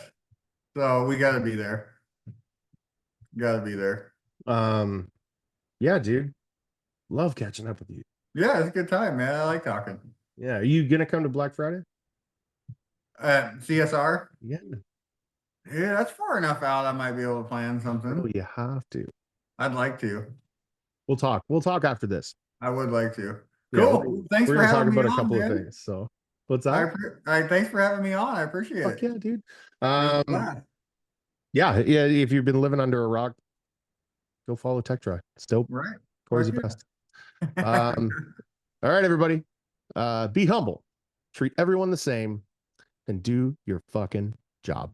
So we got to be there. Got to be there. Um, yeah, dude. Love catching up with you. Yeah, it's a good time, man. I like talking. Yeah, are you gonna come to Black Friday? CSR? Yeah, Yeah, that's far enough out. I might be able to plan bro, something. you have to. I'd like to. We'll talk. We'll talk after this. I would like to. Yeah, Cool. Thanks we're for gonna talk having me about a on, couple of man. things. So, what's that? Thanks for having me on. I appreciate Fuck it. yeah, dude. It was a Um, blast. yeah, yeah. If you've been living under a rock, go follow TechDry. It's dope. Right. Corey's Fuck the best. yeah. All right, everybody. Be humble, treat everyone the same, and do your fucking job.